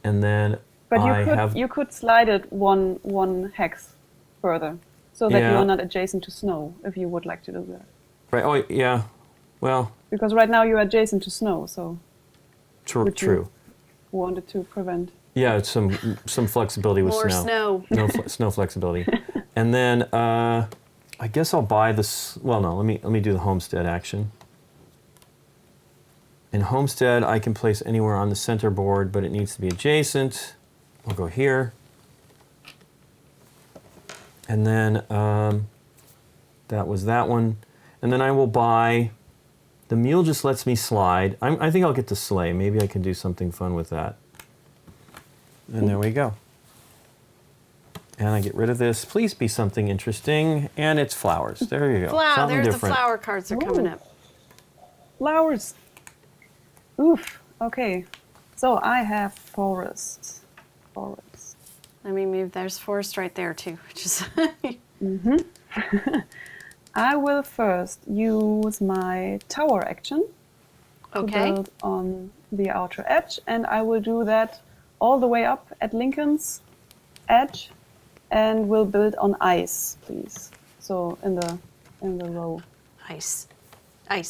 And then you could slide it one hex further so that you are not adjacent to snow if you would like to do that. Right. Oh, yeah. Well, because right now you're adjacent to snow, so true. Wanted to prevent. Yeah, it's some flexibility with more snow. snow. Snow flexibility. And then I guess I'll buy this. Well, no. Let me do the homestead action. In homestead, I can place anywhere on the center board, but it needs to be adjacent. I'll go here. And then that was that one. And then I will buy. The mule just lets me slide. I think I'll get the sleigh. Maybe I can do something fun with that. And there we go. And I get rid of this. Please be something interesting. And it's flowers. There you go. Something there's different. the flower cards are coming up. Flowers. Oof. Okay. So I have forest. Forest. Let me move. There's forest right there too, which is. I will first use my tower action to build on the outer edge, and I will do that all the way up at Lincoln's edge, and will build on ice, please. So in the row. Ice.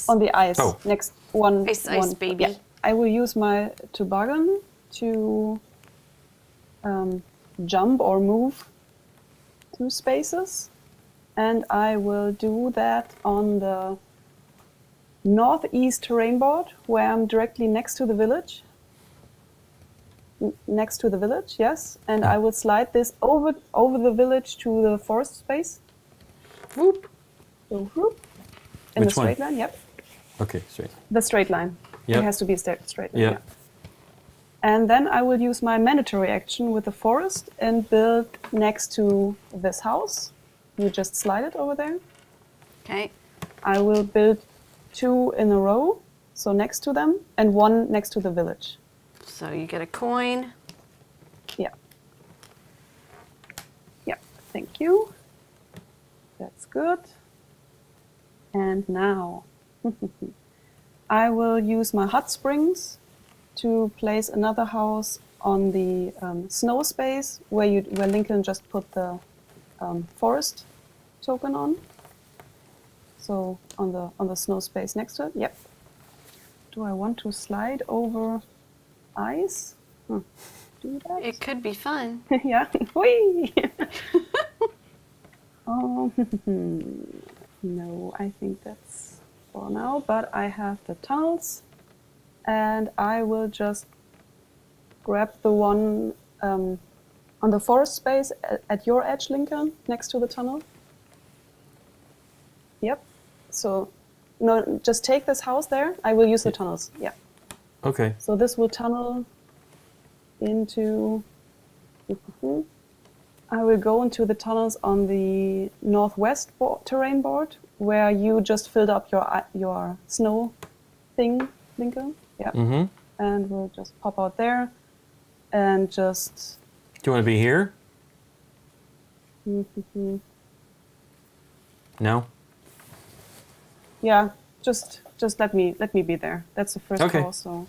On the ice. Oh. Next one. Ice, baby. Yeah. I will use my toboggan to jump or move 2 spaces. And I will do that on the northeast terrain board, where I'm directly next to the village. Next to the village, yes. And I will slide this over the village to the forest space. Whoop. So whoop. In Which the straight one? line, yep. Okay, straight. The straight line. Yep. It has to be a straight line. Yep. Yeah. And then I will use my mandatory action with the forest and build next to this house. You just slide it over there. Okay. I will build 2 in a row, so next to them, and 1 next to the village. So you get a coin. Yeah. Yeah, thank you. That's good. And now I will use my hot springs to place another house on the snow space where Lincoln just put the forest token on. So on the snow space next to it. Yep. Do I want to slide over ice? Do that? It could be fun. Yeah. Whee! No, I think that's for now, but I have the tunnels, and I will just grab the one on the forest space at your edge, Lincoln, next to the tunnel. Yep. So, no, just take this house there. I will use the tunnels. Yeah. Okay. So this will tunnel into... I will go into the tunnels on the northwest terrain board, where you just filled up your snow thing, Lincoln. Yeah. Mm-hmm. And we'll just pop out there and just... Do you want to be here? No? Yeah, just let me be there. That's the first house, so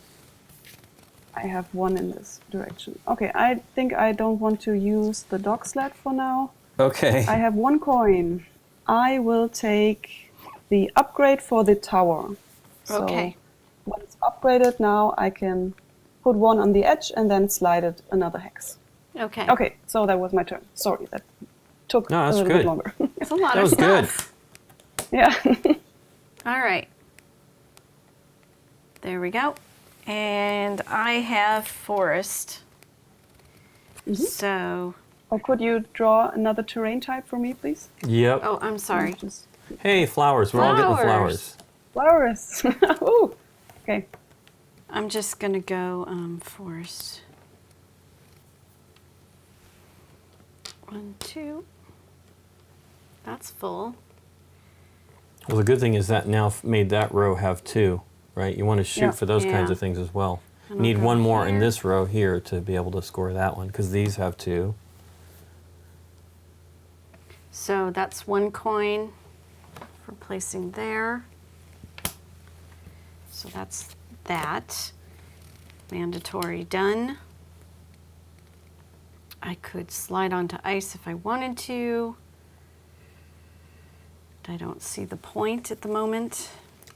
I have one in this direction. Okay, I think I don't want to use the dog sled for now. Okay. I have one coin. I will take the upgrade for the tower. So Okay. when it's upgraded now, I can put one on the edge and then slide it another hex. Okay. Okay, so that was my turn. Sorry, that took No, a that's little good. bit longer. It's a lot That of was good. stuff. Yeah. All right. There we go. And I have forest. So, Or could you draw another terrain type for me, please? Yep. oh, I'm sorry. Just Hey, flowers. We're all getting flowers. Flowers. flowers. Ooh. Okay. I'm just going to go forest. 1, 2. That's full. Well, the good thing is that now made that row have 2, right? You want to shoot Yeah. for those kinds Yeah. of things as well. And I'll Need go one more in here. this row here to be able to score that one, because these have 2. So that's 1 coin for placing there. So that's that. Mandatory done. I could slide onto ice if I wanted to. But I don't see the point at the moment.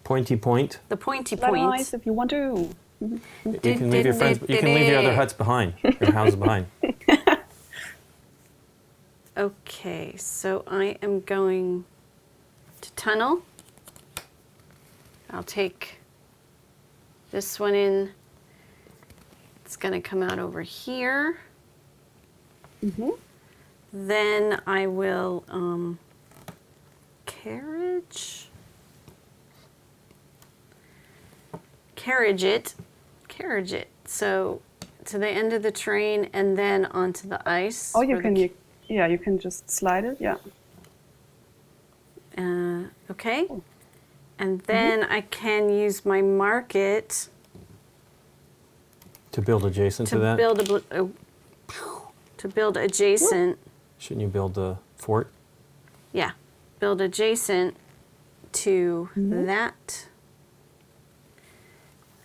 Pointy point. The pointy Slide on point. ice if you want to. You can leave your friends. You can leave your other huts behind. Your houses behind. Okay, so I am going to tunnel. I'll take this one in. It's going to come out over here. Then I will carriage it. So to the end of the train and then onto the ice. Oh, you for can. the You can just slide it. Yeah. Okay. And then I can use my market To build adjacent to to that. build adjacent. Shouldn't you build the fort? Yeah, build adjacent to that.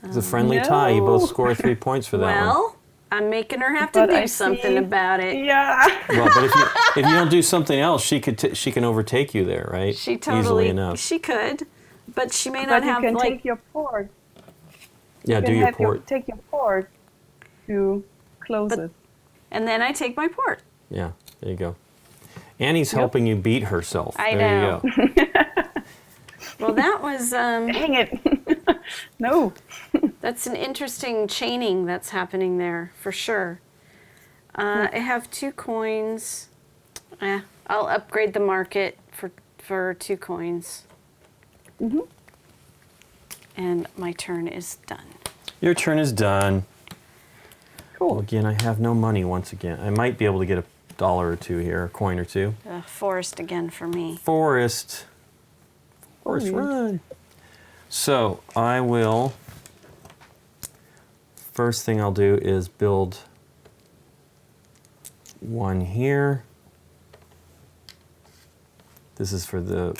It's a friendly tie. You both No. score 3 points for that one. Well, I'm making her have to But do I something see- about it. Yeah. Well, but if you don't do something else, she can overtake you there, right? She Easily totally, enough. she could, but she may But not you have can like. take your port. Yeah, You do can your have port. take your port to close But- it. And then I take my port. Yeah, there you go. Annie's helping you beat herself. I there know. you go. Well, that was Dang it. No. that's an interesting chaining that's happening there for sure. I have 2 coins. I'll upgrade the market for 2 coins. And my turn is done. Your turn is done. Well, Cool. again, I have no money once again. I might be able to get a $1 or 2 here, a coin or 2. Forest again for me. Forest, run. So I will, first thing I'll do is build one here. This is for the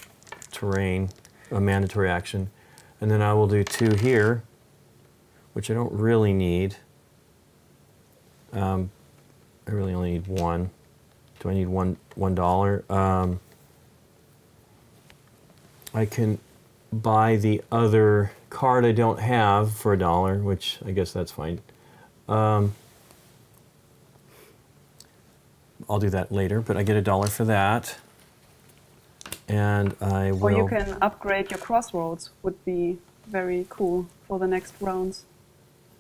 terrain, a mandatory action. And then I will do 2 here, which I don't really need. I really only need 1. Do I need $1? I can buy the other card I don't have for $1, which I guess that's fine. I'll do that later, but I get $1 for that. And I will. Or you can upgrade your crossroads, would be very cool for the next rounds.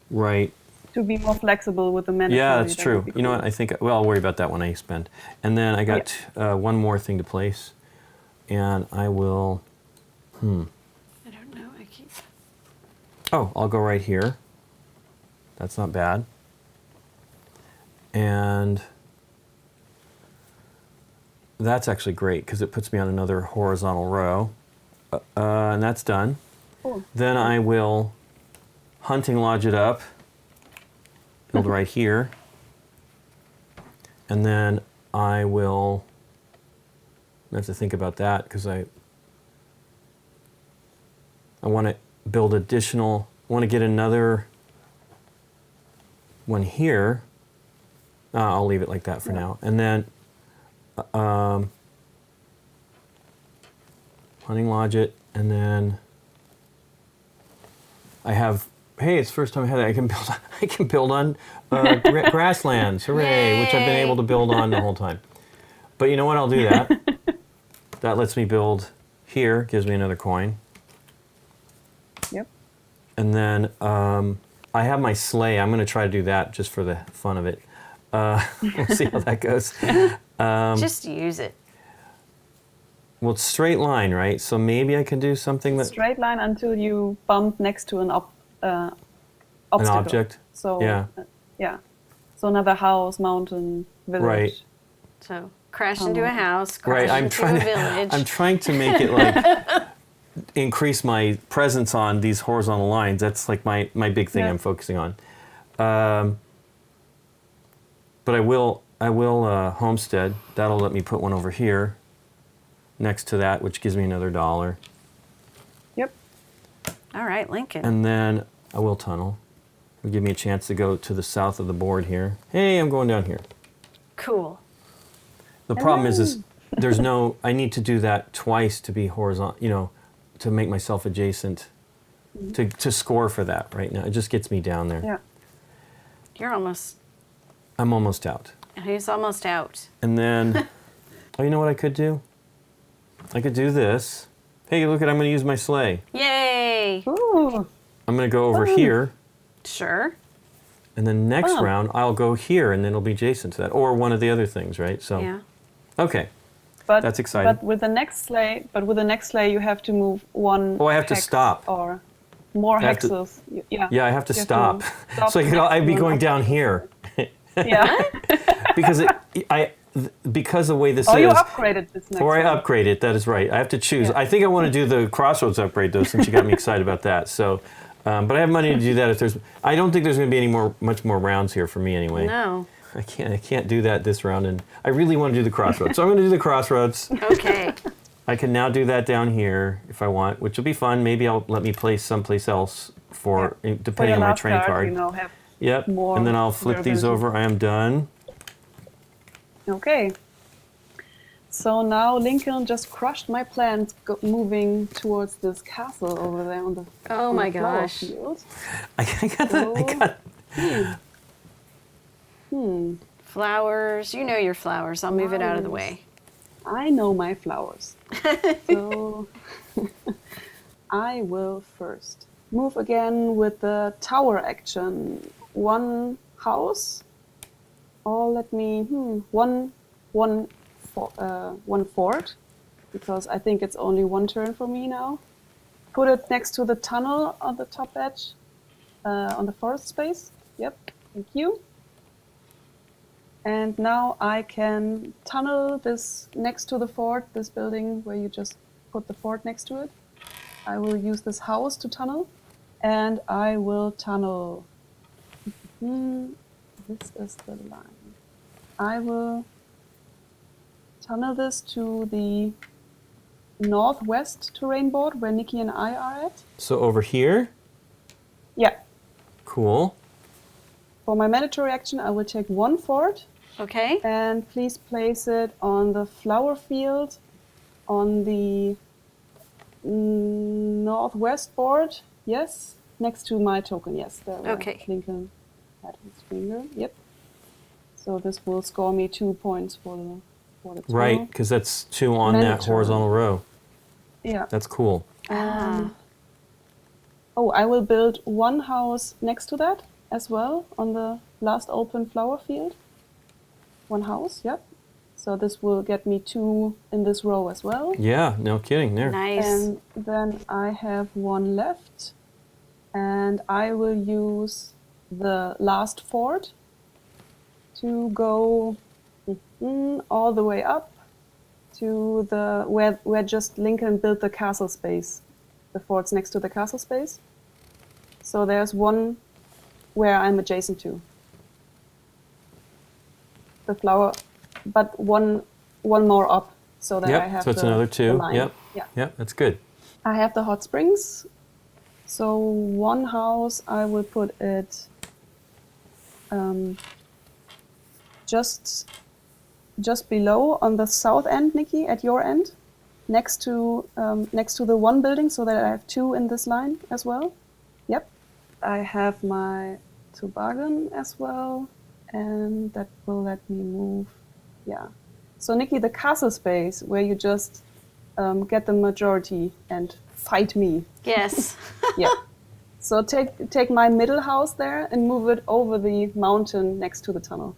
Right. To be more flexible with the mandatory. Yeah, that's that true. would be You know cool. what? I think, well, I'll worry about that when I expend. And then I got one more thing to place. And I will, I don't know. I keep. oh, I'll go right here. That's not bad. And that's actually great because it puts me on another horizontal row. And that's done. Cool. Then I will hunting lodge it up, build right here. And then I will, I have to think about that because I want to build additional, I want to get another one here. I'll leave it like that for now. And then hunting lodge it, and then I have, hey, it's the first time I had it. I can build on grasslands, hooray, which I've been able to build on the whole time. But you know what, I'll do that. That lets me build here, gives me another coin. Yep. And then I have my sleigh. I'm going to try to do that just for the fun of it. We'll see how that goes. Just use it. Well, it's straight line, right? So maybe I can do something that... Straight line until you bump next to an obstacle. An object? So Yeah. Yeah. So another house, mountain, village. Right. So crash into a house, crash Right, I'm into trying a to, village. I'm trying to make it like increase my presence on these horizontal lines. That's like my big thing Yeah. I'm focusing on. But I will homestead. That'll let me put one over here next to that, which gives me another $1. Yep. All right, Lincoln. And then I will tunnel. It'll give me a chance to go to the south of the board here. Hey, I'm going down here. Cool. The problem is there's no, I need to do that twice to be horizontal, you know, to make myself adjacent, to score for that right now. It just gets me down there. Yeah. You're almost. I'm almost out. He's almost out. And then, oh, you know what I could do? I could do this. Hey, look at, I'm going to use my sleigh. Yay! Ooh. I'm going to go over here, Sure. and then next Fun. round, I'll go here, and then it'll be adjacent to that, or one of the other things, right? So, Yeah. okay. But That's exciting. But with the next sleigh, you have to move one. Oh, I have to hex stop. Or more I have to- hexes. Yeah. Yeah, I have to You stop. stop So I'd be next to going an down here. Yeah. Because because the way this Or is, you upgraded this next or I one. upgrade it. That is right. I have to choose. Yeah. I think I want to do the Crossroads upgrade though, since you got me excited about that. So, but I have money to do that. If there's, I don't think there's going to be any much more rounds here for me anyway. No. I can't do that this round, and I really want to do the Crossroads. So I'm going to do the Crossroads. Okay. I can now do that down here if I want, which will be fun. Maybe I'll let me place someplace else for For depending your on my last train card. You know, have Yep. more And then I'll flip these durability. over. I am done. Okay. So now Lincoln just crushed my plans moving towards this castle over there on the Oh on my the flower gosh. field. I got Flowers. You know your flowers. I'll move it out of the Flowers. way. I know my flowers. So I will first move again with the tower action. One house, or let me one fort, because I think it's only one turn for me now. Put it next to the tunnel on the top edge, on the forest space. Yep, thank you. And now I can tunnel this next to the fort, this building where you just put the fort next to it. I will use this house to tunnel, and I will tunnel. This is the line. I will tunnel this to the northwest terrain board where Nikki and I are at. So over here, Yeah. cool. For my mandatory action, I will take one fort. Okay. And please place it on the flower field on the northwest board. Yes. Next to my token. Yes. There where Okay. Lincoln had his finger. Yep. So this will score me 2 points for the Right, tunnel. because that's 2 on that Mandatory. horizontal row. Yeah. That's cool. Oh, I will build one house next to that as well on the last open flower field. One house, yep. So this will get me 2 in this row as well. Yeah, no kidding there. Nice. And then I have 1 left. And I will use the last fort to go all the way up to the where just Lincoln built the castle space. The fort's next to the castle space. So there's one where I'm adjacent to. The flower, but one more up so that I have so it's the, another 2. the line. Yep. Yeah. Yep, that's good. I have the hot springs. So one house I will put it just below on the south end, Nikki, at your end, next to the one building, so that I have 2 in this line as well. Yep. I have my toboggan as well, and that will let me move. Yeah. So Nikki, the castle space where you just get the majority and fight me. Yes. Yeah. So take my middle house there and move it over the mountain next to the tunnel.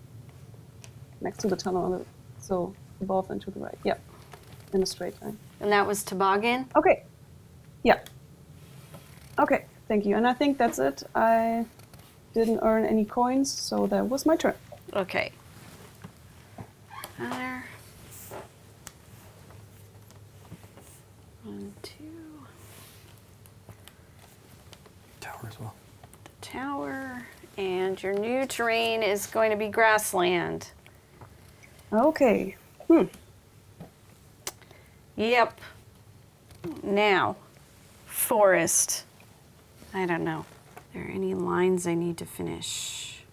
Next to the tunnel, so above and to the right. Yeah. In a straight line. And that was toboggan? Okay. Yeah. Okay, thank you. And I think that's it. I didn't earn any coins, so that was my turn. Okay. There. 1, 2. Tower as well. The tower. And your new terrain is going to be grassland. Okay. Yep. Now, forest. I don't know. Are there any lines I need to finish?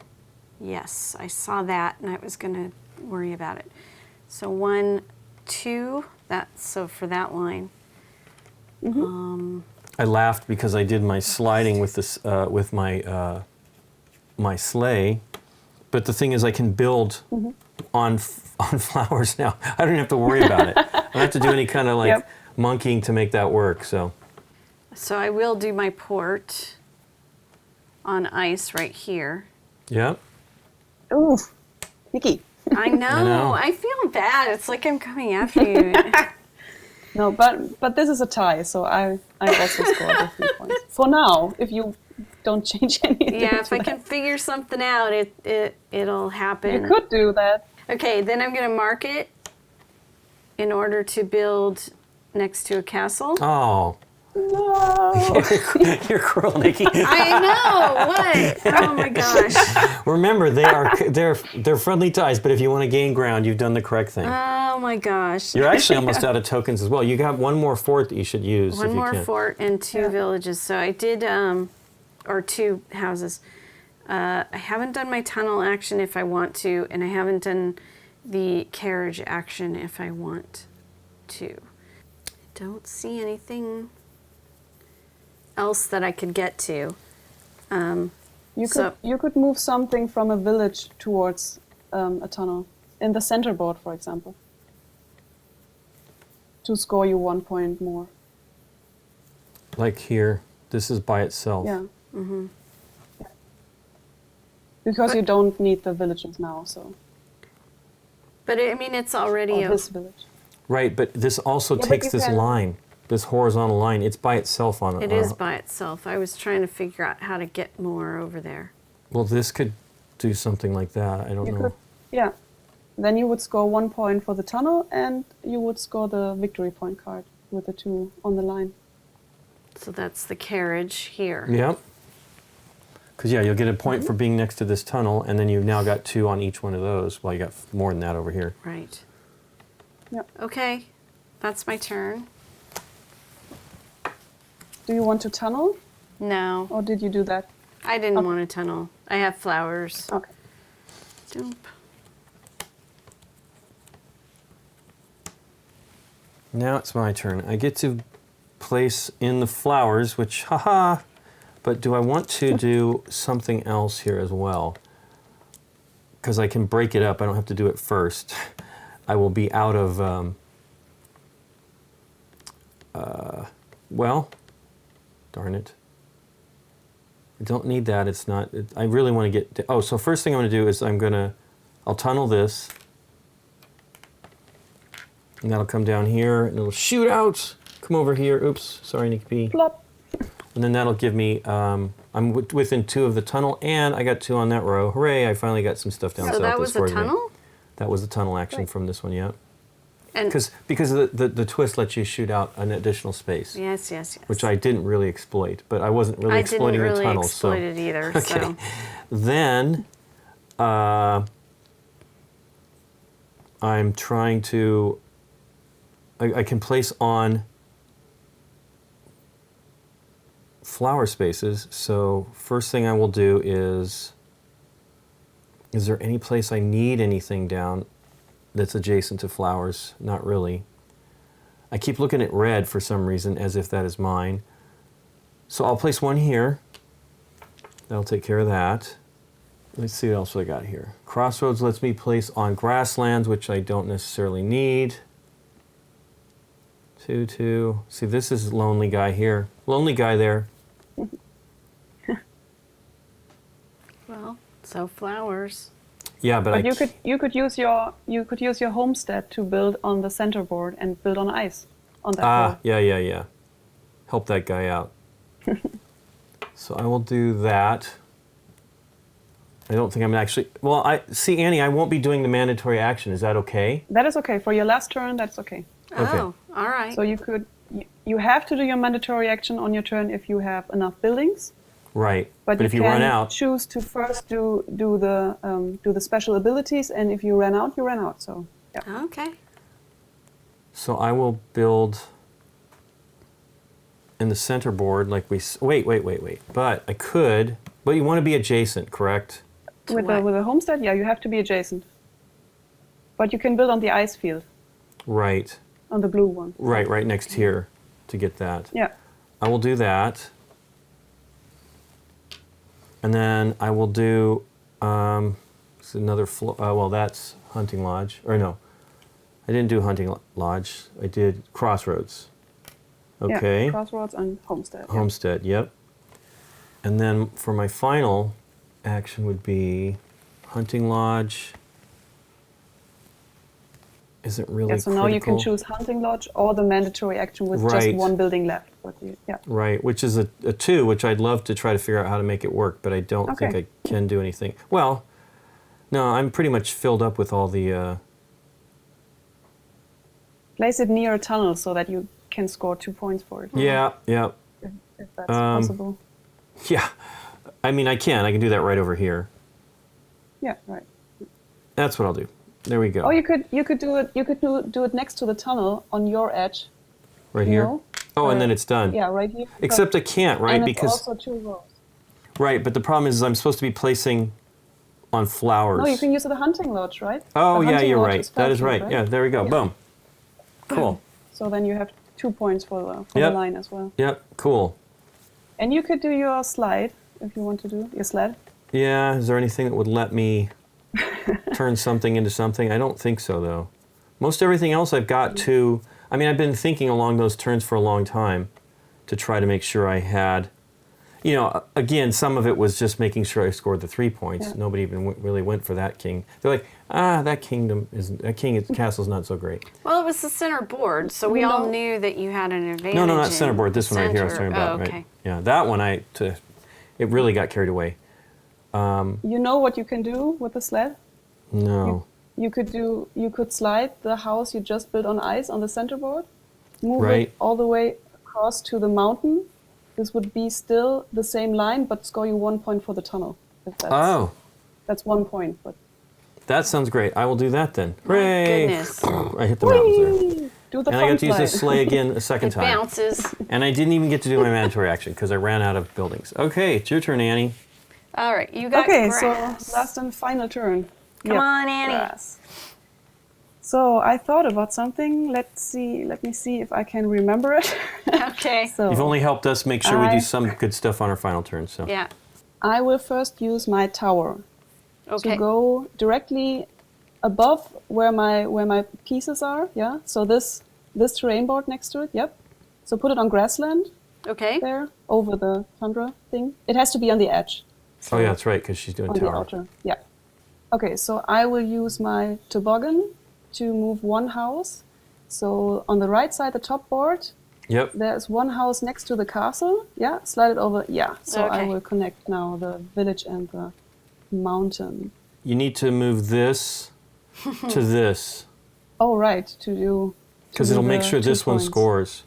Yes, I saw that and I was going to worry about it. So 1, 2, so for that line. I laughed because I did my sliding with this with my my sleigh, but the thing is, I can build on flowers now. I don't have to worry about it. I don't have to do any kind of like monkeying to make that work. So I will do my port on ice right here. yeah. Ooh, Nikki. I know. I feel bad. It's like I'm coming after you. No, but this is a tie, so I also scored the 3 points. For now, if you don't change anything. Yeah, if I can figure something out, it'll happen. You could do that. Okay, then I'm going to mark it in order to build next to a castle. Oh. No. You're cruel, Nikki. I know. What? Oh my gosh. Remember, they're friendly ties, but if you want to gain ground, you've done the correct thing. Oh my gosh. You're actually almost out of tokens as well. You got 1 more fort that you should use. One if you more can. fort and 2 villages. So I did, or 2 houses. I haven't done my tunnel action if I want to, and I haven't done the carriage action if I want to. I don't see anything else that I could get to. You could move something from a village towards a tunnel in the center board, for example, to score you 1 point more. Like here, this is by itself. Yeah. Yeah. Because you don't need the villages now, so. But I mean, it's already Or this village. Right, but this also but takes you this can- line, this horizontal line. It's by itself on it. It is by itself. I was trying to figure out how to get more over there. Well, this could do something like that. I don't You know. could, yeah. Then you would score 1 point for the tunnel, and you would score the victory point card with the 2 on the line. So that's the carriage here. Yep. Because yeah, you'll get a point for being next to this tunnel, and then you've now got 2 on each one of those. Well, you got more than that over here. Right. Yep. Okay, that's my turn. Do you want to tunnel, No, or did you do that? I didn't want a tunnel. I have flowers. Okay. Doop. Now it's my turn. I get to place in the flowers, which, haha, but do I want to do something else here as well? Because I can break it up. I don't have to do it first. I will be out of Well, darn it. I don't need that. It's not. I really want to get. Oh, so first thing I'm going to do is I'll tunnel this, and that'll come down here, and it'll shoot out. Come over here. Oops, sorry, Nikki P. Plop. And then that'll give me. I'm within 2 of the tunnel, and I got 2 on that row. Hooray! I finally got some stuff down south. So that was a tunnel? That was the tunnel action from this one, yeah. And Because the twist lets you shoot out an additional space. yes. Which I didn't really exploit, but I wasn't really exploiting the tunnel. I didn't really exploit it either. Okay. So. Then I'm trying to. I can place on flower spaces. So first thing I will do is there any place I need anything down that's adjacent to flowers? Not really. I keep looking at red for some reason as if that is mine. So I'll place one here. That'll take care of that. Let's see what else I got here. Crossroads lets me place on grasslands, which I don't necessarily need. 2, 2. See, this is lonely guy here. Lonely guy there. Well, so flowers. Yeah, but you could use your homestead to build on the center board and build on ice on that board. Yeah. Help that guy out. So I will do that. I don't think I'm actually. Well, Annie, I won't be doing the mandatory action. Is that okay? That is okay for your last turn. That's okay. Okay. Oh, all right. So you have to do your mandatory action on your turn if you have enough buildings. Right. But if you run out, choose to first do the special abilities, and if you run out, you run out. So yeah. Okay. So I will build in the center board like we. Wait. But I could. But you want to be adjacent, correct? With a homestead, yeah, you have to be adjacent. But you can build on the ice field. Right. On the blue one. Right next here to get that. Yeah. I will do that. And then I will do another well, that's Hunting Lodge. Or no, I didn't do Hunting Lodge. I did Crossroads. Okay. Yeah, Crossroads and Homestead. Homestead, yep. And then for my final action would be Hunting Lodge. Isn't really Yeah, so now you can critical. choose Hunting Lodge or the mandatory action with Right. just one building left. Yeah. Right, which is a 2, which I'd love to try to figure out how to make it work, but I don't think I can do anything. Well, no, I'm pretty much filled up with all the... Place it near a tunnel so that you can score 2 points for it. Yeah. If that's possible. Yeah. I mean, I can do that right over here. Yeah, right. That's what I'll do. There we go. Oh, you could do it next to the tunnel on your edge. Right here? know? Oh, and then it's done. Yeah, right here. Except I can't, right? And Because it's also 2 rows. right, but the problem is I'm supposed to be placing on flowers. No, you can use the Hunting Lodge, right? Oh, The yeah, Hunting you're Lodge right. is That is felled, right. Yeah, there we go. Yeah. Boom. Cool. So then you have 2 points for the Yep. line as well. Yep, cool. And you could do your slide if you want to do your sled. Yeah, is there anything that would let me turn something into something? I don't think so, though. Most everything else I've got to... I mean, I've been thinking along those turns for a long time to try to make sure I had... You know, again, some of it was just making sure I scored the 3 points. Yeah. Nobody even really went for that king. They're like, that castle's not so great. Well, it was the center board, so we all knew that you had an advantage. No, not in center board. This the one right here I was center. talking about. Oh, okay. Right? Yeah, that one it really got carried away. You know what you can do with the sled? No. You could slide the house you just built on ice on the center board, move Right. it all the way across to the mountain. This would be still the same line, but score you 1 point for the tunnel. If that's 1 point. But That sounds great. I will do that then. Hooray! Goodness. I hit the mountains there. do the And fun I got to use slide. this sleigh again a second It time. bounces. And I didn't even get to do my mandatory action because I ran out of buildings. Okay, it's your turn, Annie. All right, you got Okay, grass. so last and final turn. Come on, Annie. Grass. So I thought about something. Let me see if I can remember it. Okay. So You've only helped us make sure we do I- some good stuff on our final turn. So Yeah. I will first use my tower Okay. to go directly above where my pieces are. Yeah. So this terrain board next to it. Yep. So put it on grassland Okay. there, over the tundra thing. It has to be on the edge. Oh yeah, that's right, because she's doing On the tower. outer, yeah. Okay, so I will use my toboggan to move one house. So on the right side, the top board, Yep. there's one house next to the castle. Yeah, slide it over. Yeah, so I Okay. will connect now the village and the mountain. You need to move this to this, Oh, right, to do. because to do it'll make the sure 2 this one points. scores.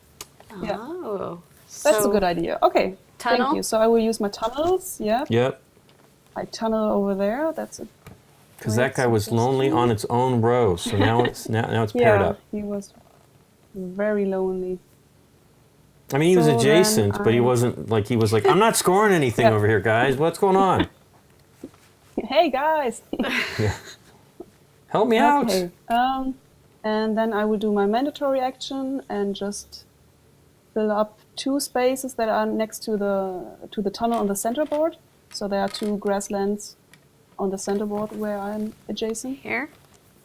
Yeah. Oh. That's So- a good idea. Okay, Tunnel? thank you. So I will use my tunnels. Yeah, Yep. I tunnel over there. That's a. Because Great that guy was lonely suggestion. on its own row, so now it's paired Yeah, up. he was very lonely. I mean, he was So then adjacent, but he wasn't like he was like, I'm not scoring anything Yeah. over here, guys. What's going on? Hey guys. Help me out. Okay. And then I will do my mandatory action and just fill up 2 spaces that are next to the tunnel on the center board. So there are 2 grasslands on the center board where I'm adjacent. Here.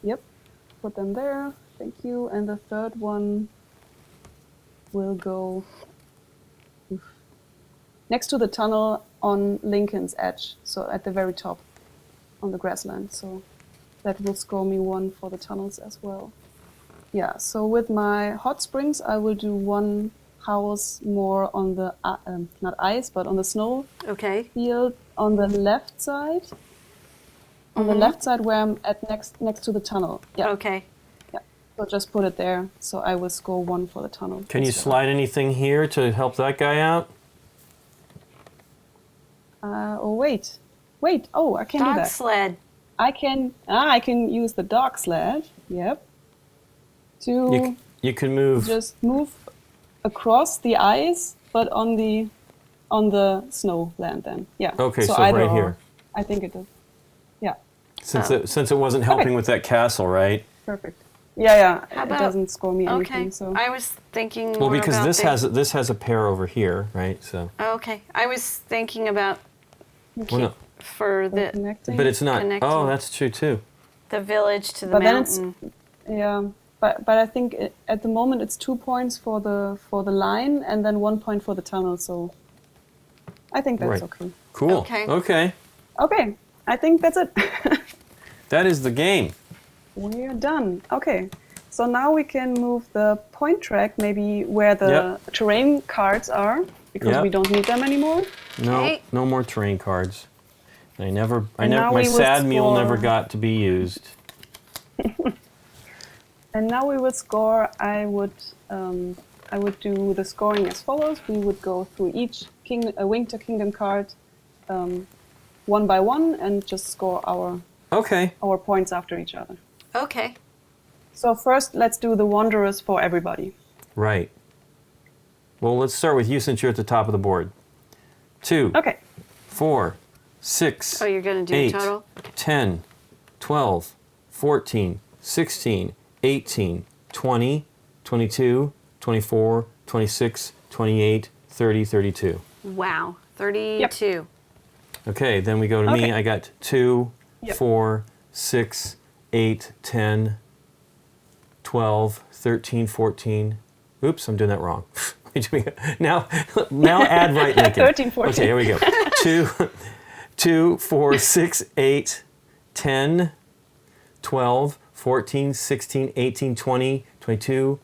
Yep. Put them there. Thank you. And the third one will go next to the tunnel on Lincoln's edge. So at the very top on the grassland. So that will score me 1 for the tunnels as well. Yeah, so with my hot springs, I will do 1 house more on the, not ice, but on the snow Okay. field on the left side. On the left side where I'm at next to the tunnel. Yeah. Okay. Yeah. So just put it there. So I will score 1 for the tunnel. Can you as well. slide anything here to help that guy out? Oh, wait. Wait. Oh, I can do Dog that. sled. I can use the dog sled. Yep. To You can move. just move across the ice, but on the snow land then. Yeah. Okay, so either right or. here. I think it is. Yeah. Since it wasn't helping Okay. with that castle, right? Perfect. Yeah. How It about- doesn't score me anything. Okay. So I was thinking Well, more because about this has a pair over here, right? So, Okay. I was thinking about well, no, for the connecting. but it's not. Connecting. Oh, that's true too. the village to the But then it's mountain. yeah. But I think at the moment it's 2 points for the line and then 1 point for the tunnel. So I think that's Right. okay. Cool. Okay. Okay. Okay. I think that's it. That is the game. We're done. Okay. So now we can move the point track maybe where the Yep. terrain cards are because Yep. we don't need them anymore. No, Okay. no more terrain cards. I never, And now my we will sad mule score- never got to be used. And now we would score. I would do the scoring as follows. We would go through each Winter Kingdom card 1 by 1 and just score Okay. our points after each other. Okay. So first, let's do the Wanderers for everybody. Right. Well, let's start with you since you're at the top of the board. 2, Okay. 4, 6, Oh, you're gonna do 8, total? 10, 12, 14, 16, 18, 20, 22, 24, 26, 28, 30, 32. Wow. 32. Okay, then we go to me. Okay. I got 2, Yep. 4, 6, 8, 10, 12, 13, 14. Oops, I'm doing that wrong. now add right, Lincoln. 13, 14. Okay, here we go. 2, 4, 6, 8, 10, 12, 14, 16, 18, 20, 22.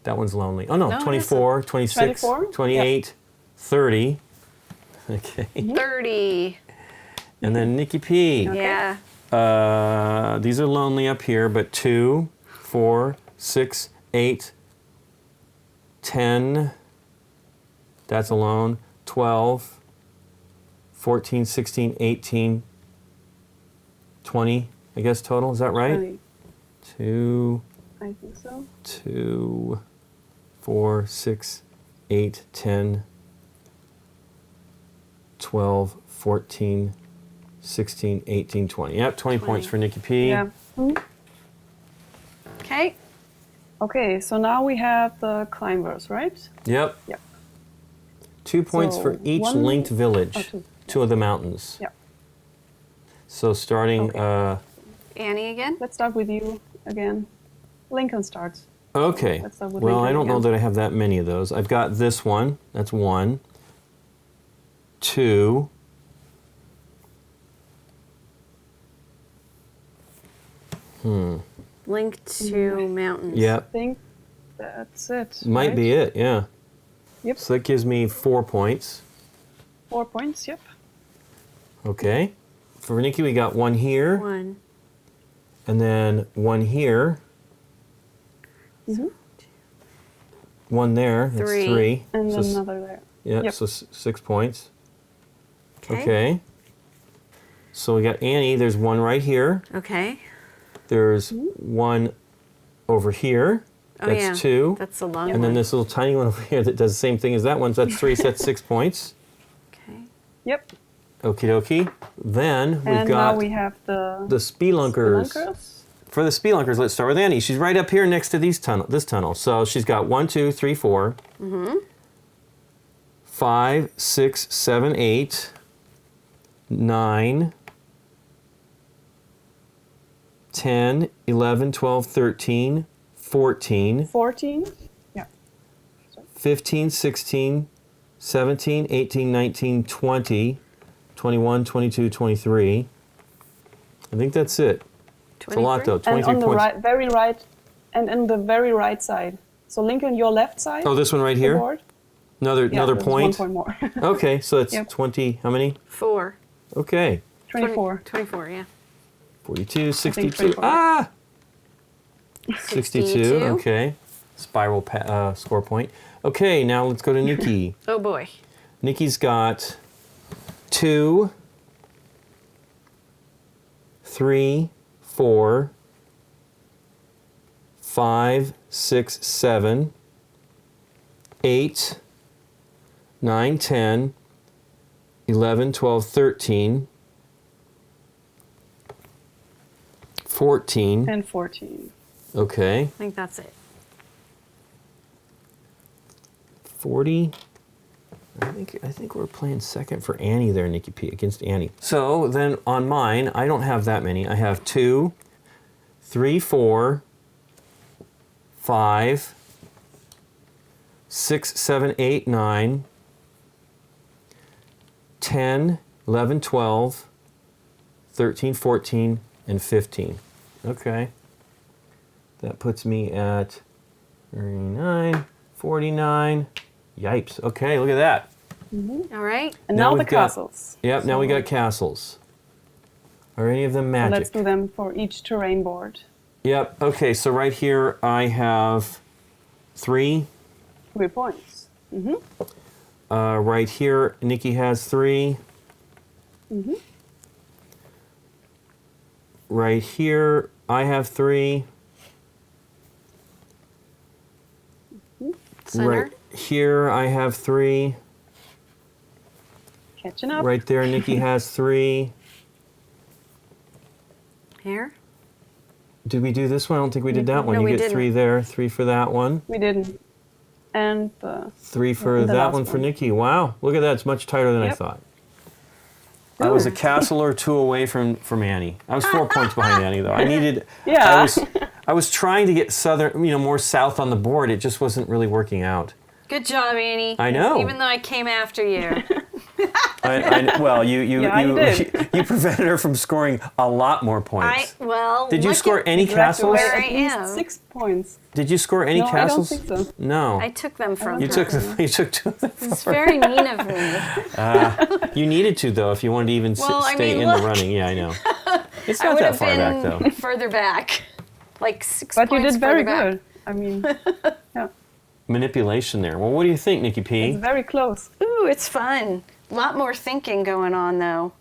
That one's lonely. Oh no, No, it 24, 26, 24? 28, 30. Okay. 30. And then Nikki P. Yeah. These are lonely up here, but 2, 4, 6, 8, 10. That's alone. 12, 14, 16, 18, 20, I guess total. Is that right? 20. 2, I think so. 2, 4, 6, 8, 10, 12, 14, 16, 18, 20. Yep, 20 points 20. for Nikki P. Yeah. Okay. Okay, so now we have the climbers, right? Yep. Yep. 2 points So for each one- linked village. Oh, two. Two of the mountains. Yep. So starting, Okay. Annie again? Let's start with you again. Lincoln starts. Okay. Let's start with Well, Lincoln I don't know again. that I have that many of those. I've got this one. That's 1, 2. Link to mountains. I Yep. think that's it. Might right? be it, yeah. Yep. So that gives me 4 points. 4 points, yep. Okay. For Nikki, we got 1 here, 1. and then 1 here, Mhm. 1 there. That's 3. 3. And So then another there. Yep, Yep. so 6 points. Okay. Okay. So we got Annie. There's 1 right here. Okay. There's 1 over here. Oh, That's yeah. 2. That's a long And one. then this little tiny one over here that does the same thing as that one. So that's 3, so that's 6 points. Okay. Yep. Okie dokie. Then we've And got now we have the the spelunkers. spelunkers. For the spelunkers, let's start with Annie. She's right up here next to this tunnel. So she's got 1, 2, 3, 4, 5, 6, 7, 8, 9, 10, 11, 12, 13, 14, 14. Yeah. 15, 16, 17, 18, 19, 20, 21, 22, 23. I think that's it. It's a lot though, And 23 on the points. right, very right, and in the very right side. So Lincoln, your left side. Oh, this one right of the here? board. Another Yeah, there's point? 1 point more. Okay, so it's Yep. 20, how many? 4. Okay. 24. 24, yeah. 42, 62. 24. Ah! 62, 62. okay. Spiral score point. Okay, now let's go to Nikki. Oh boy. Nikki's got 2, 3, 4, 5, 6, 7, 8, 9, 10, 11, 12, 13, 14. And 14. Okay. I think that's it. 40. I think we're playing second for Annie there, Nikki P, against Annie. So then on mine, I don't have that many. I have 2, 3, 4, 5, 6, 7, 8, 9, 10, 11, 12, 13, 14, and 15. Okay. That puts me at 39, 49. Yipes. Okay, look at that. All right. And Now now the we've got- castles. Yep, now we So- got castles. Are any of them So magic? let's do them for each terrain board. Yep, okay, so right here I have 3. 3 points. Right here, Nikki has 3. Right here, I have 3. Center. Right here, I have 3. Catching up. Right there, Nikki has 3. Here. Did we do this one? I don't think we did that one. No, You we get didn't. 3 there, 3 for that one. We didn't. And the 3 for the that last one for one. Nikki. Wow, look at that. It's much tighter than I Yep. thought. I was a Ooh. castle or 2 away from Annie. I was 4 points behind Annie though. I needed. Yeah. I was trying to get southern, more south on the board. It just wasn't really working out. Good job, Annie. I know. Even though I came after you. Well, you Yeah, you did. you prevented her from scoring a lot more points. Did Did you score any you have to castles? wear Where at I least am. 6 points. Did you score any No, castles? I don't think so. No. I took them from You her. took you took 2 of them. It's very mean of me. You needed to though if you wanted to even Well, I stay mean, in the look. running. Yeah, I know. It's I not would that have far back though. been further back. Like 6 But you points did very further back. good. I mean, yeah, Manipulation there. Well, what do you think, Nikki it's P? very close. Ooh, it's fun. A lot more thinking going on, though.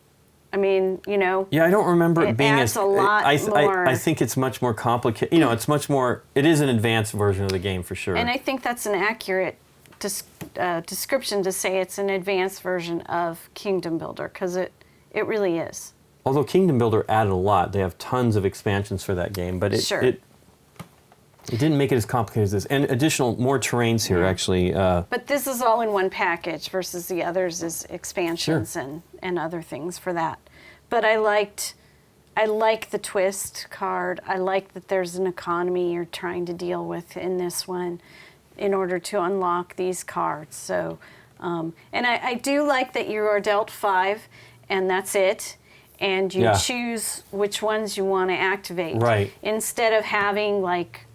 I mean, Yeah, I don't remember it It being adds as. a lot more. I think it's much more complicated. It's much more. It is an advanced version of the game for sure. and I think that's an accurate description to say it's an advanced version of Kingdom Builder, because it really is. Although Kingdom Builder added a lot, they have tons of expansions for that game, but Sure. it didn't make it as complicated as this. And more terrains here actually. But this is all in one package versus the others is expansions and other things for that. But I liked I like the twist card. I like that there's an economy you're trying to deal with in this one in order to unlock these cards. So, and I do like that you are dealt 5, and that's it. And you choose which ones you want to activate. Right. Instead of having like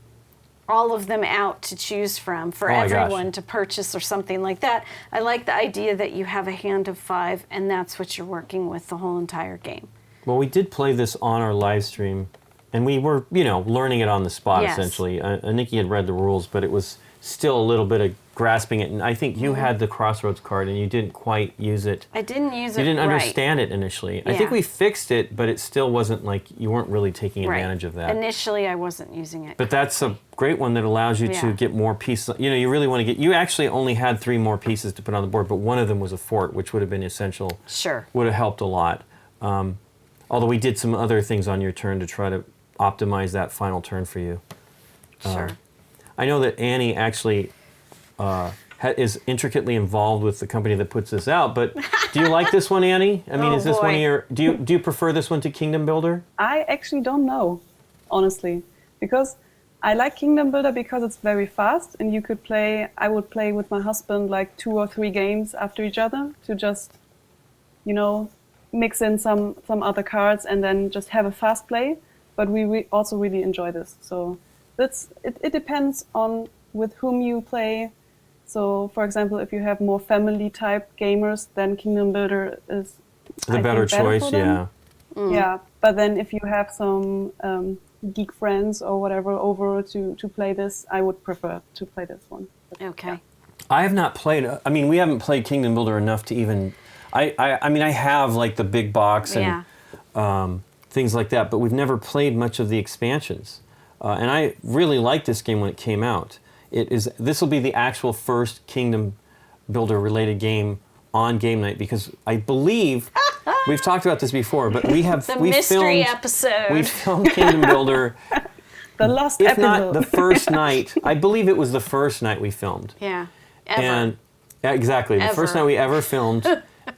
all of them out to choose from for everyone to purchase or something like that. I like the idea that you have a hand of 5, and that's what you're working with the whole entire game. Well, we did play this on our live stream, and we were, learning it on the spot, essentially. Nikki had read the rules, but it was still a little bit of grasping it. And I think you had the Crossroads card, and you didn't quite use it. I didn't use it. You didn't understand it initially. I think we fixed it, but it still wasn't like you weren't really taking advantage of that. Initially, I wasn't using it. But that's a great one that allows you to get more pieces. You really want to get. You actually only had 3 more pieces to put on the board, but one of them was a fort, which would have been essential. Sure. Would have helped a lot. Although we did some other things on your turn to try to optimize that final turn for you. Sure. I know that Annie actually is intricately involved with the company that puts this out, but do you like this one, Annie? I mean, is this one of your... Do you prefer this one to Kingdom Builder? I actually don't know, honestly, because I like Kingdom Builder because it's very fast, and you could play... I would play with my husband like 2 or 3 games after each other to just, mix in some other cards and then just have a fast play. But we also really enjoy this. So it depends on with whom you play. So, for example, if you have more family type gamers, then Kingdom Builder is the better choice. For them. Yeah, but then if you have some geek friends or whatever over to play this, I would prefer to play this one. But, okay. I have not played. I mean, we haven't played Kingdom Builder enough to even. I mean, I have like the big box and things like that, but we've never played much of the expansions. And I really liked this game when it came out. This will be the actual first Kingdom Builder related game on GameNight, because I believe we've talked about this before, but we mystery episode. We filmed Kingdom Builder. The last if episode. not the first night. I believe it was the first night we filmed. Yeah. Ever. And exactly, the first night we ever filmed.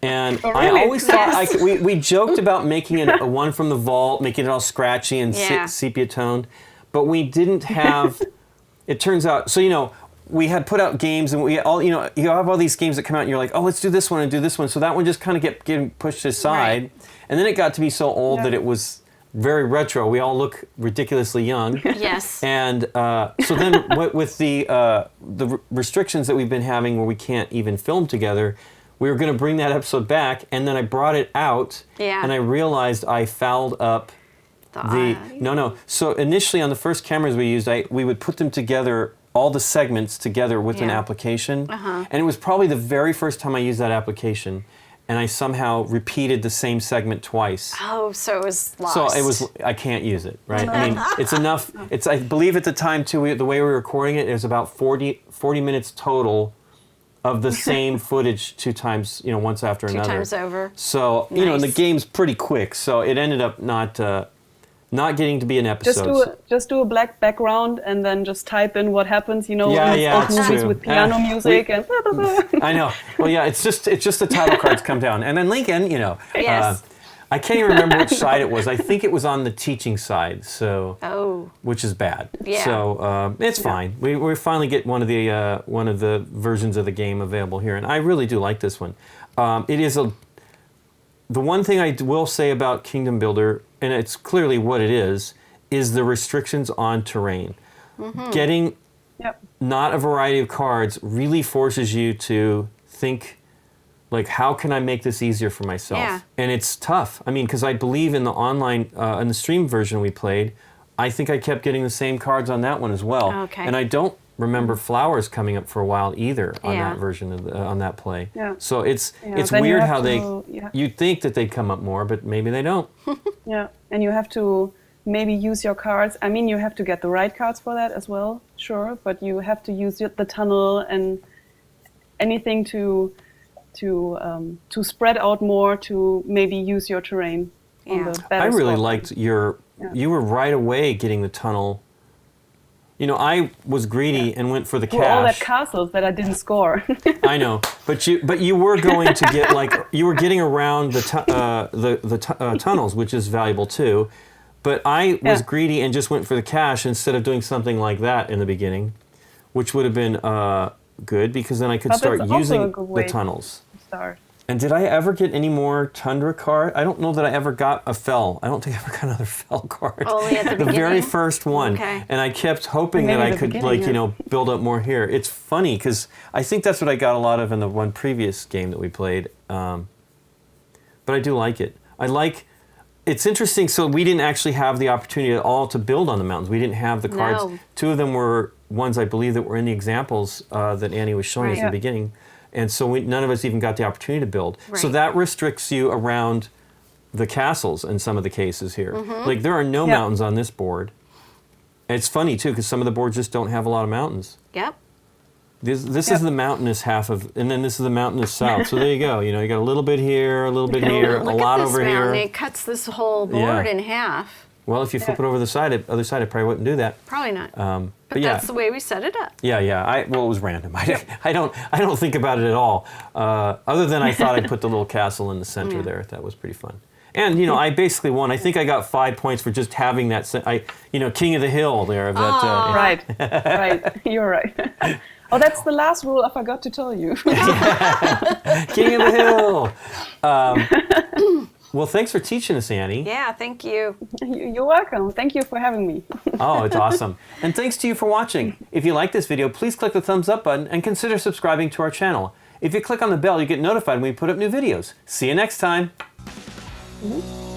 And I really? always thought we joked about making a one from the vault, making it all scratchy and sepia toned, but we didn't have. It turns out, so we had put out games, and we all you have all these games that come out, and you're like, oh, let's do this one and do this one. So that one just kind of kept getting pushed aside, and then it got to be so old that it was very retro. We all look ridiculously young. Yes. And so then with the restrictions that we've been having, where we can't even film together. We were going to bring that episode back, and then I brought it out, and I realized I fouled up No. So initially on the first cameras we used, we would put them together, all the segments together with an application, and it was probably the very first time I used that application, and I somehow repeated the same segment twice. Oh, so it was lost. So I can't use it, right? I mean, it's enough. I believe at the time too, the way we were recording it, it was about 40 minutes total of the same footage 2 times, once after another. 2 times over. So, and the game's pretty quick, so it ended up not getting to be an episode. Just do a black background and then just type in what happens, in old movies true. with piano music and blah, blah, blah. I know. Well, yeah, it's just the title cards come down. And then Lincoln, Yes. I can't even remember which side it was. I think it was on the teaching side, which is bad. Yeah. So it's fine. We finally get one of the versions of the game available here, and I really do like this one. It is the one thing I will say about Kingdom Builder, and it's clearly what it is the restrictions on terrain. Mm-hmm. Getting not a variety of cards really forces you to think, like, how can I make this easier for myself? Yeah. And it's tough. I mean, because I believe in the online, in the stream version we played, I think I kept getting the same cards on that one as well. Okay. And I don't remember flowers coming up for a while either on that version of on that play. Yeah. So it's weird how you'd think that they come up more, but maybe they don't. Yeah, and you have to maybe use your cards. I mean, you have to get the right cards for that as well, sure, but you have to use the tunnel and anything to spread out more, to maybe use your terrain on the better I really spot. liked you were right away getting the tunnel. You know, I was greedy and went for the For all that cash. castles that I didn't score. I know, but you were going to get like you were getting around the tunnels, which is valuable too. But I was Yeah. greedy and just went for the cash instead of doing something like that in the beginning, which would have been good because then I could But start that's also a using good the way tunnels. to start. And did I ever get any more Tundra card? I don't know that I ever got a Fell. I don't think I ever got another Fell card. Only at the very beginning? first one. Okay. And I kept hoping that Maybe I the could, beginning, like, yeah. you know, build up more here. It's funny because I think that's what I got a lot of in the one previous game that we played. But I do like it. It's interesting. So we didn't actually have the opportunity at all to build on the mountains. We didn't have the cards. No. 2 of them were ones I believe that were in the examples that Annie was showing us in Right. the beginning. And so none of us even got the opportunity to build. So Right. that restricts you around the castles in some of the cases here. Mm-hmm. Like there are no Yeah. mountains on this board. And it's funny too because some of the boards just don't have a lot of mountains. Yep. This Yep. is the mountainous half of, and then this is the mountainous south. So there you go. You know, you got a little bit here, a little bit here, a Look lot at this over mountain. here. It cuts this whole board Yeah. in half. Well, if you flip it over the other side, I probably wouldn't do that. Probably not. But but yeah. that's the way we set it up. Yeah. Well, it was random. I don't think about it at all. Other than I thought I'd put the little castle in the center there. That was pretty fun. And you know, I basically won. I think I got 5 points for just having that. King of the hill there. Of that. Right, right. You're right. Oh, that's the last rule I forgot to tell you. King of the hill. Well, thanks for teaching us, Annie. Yeah, thank you. You're welcome. Thank you for having me. Oh, it's awesome. And thanks to you for watching. If you like this video, please click the thumbs up button and consider subscribing to our channel. If you click on the bell, you get notified when we put up new videos. See you next time. Mhm.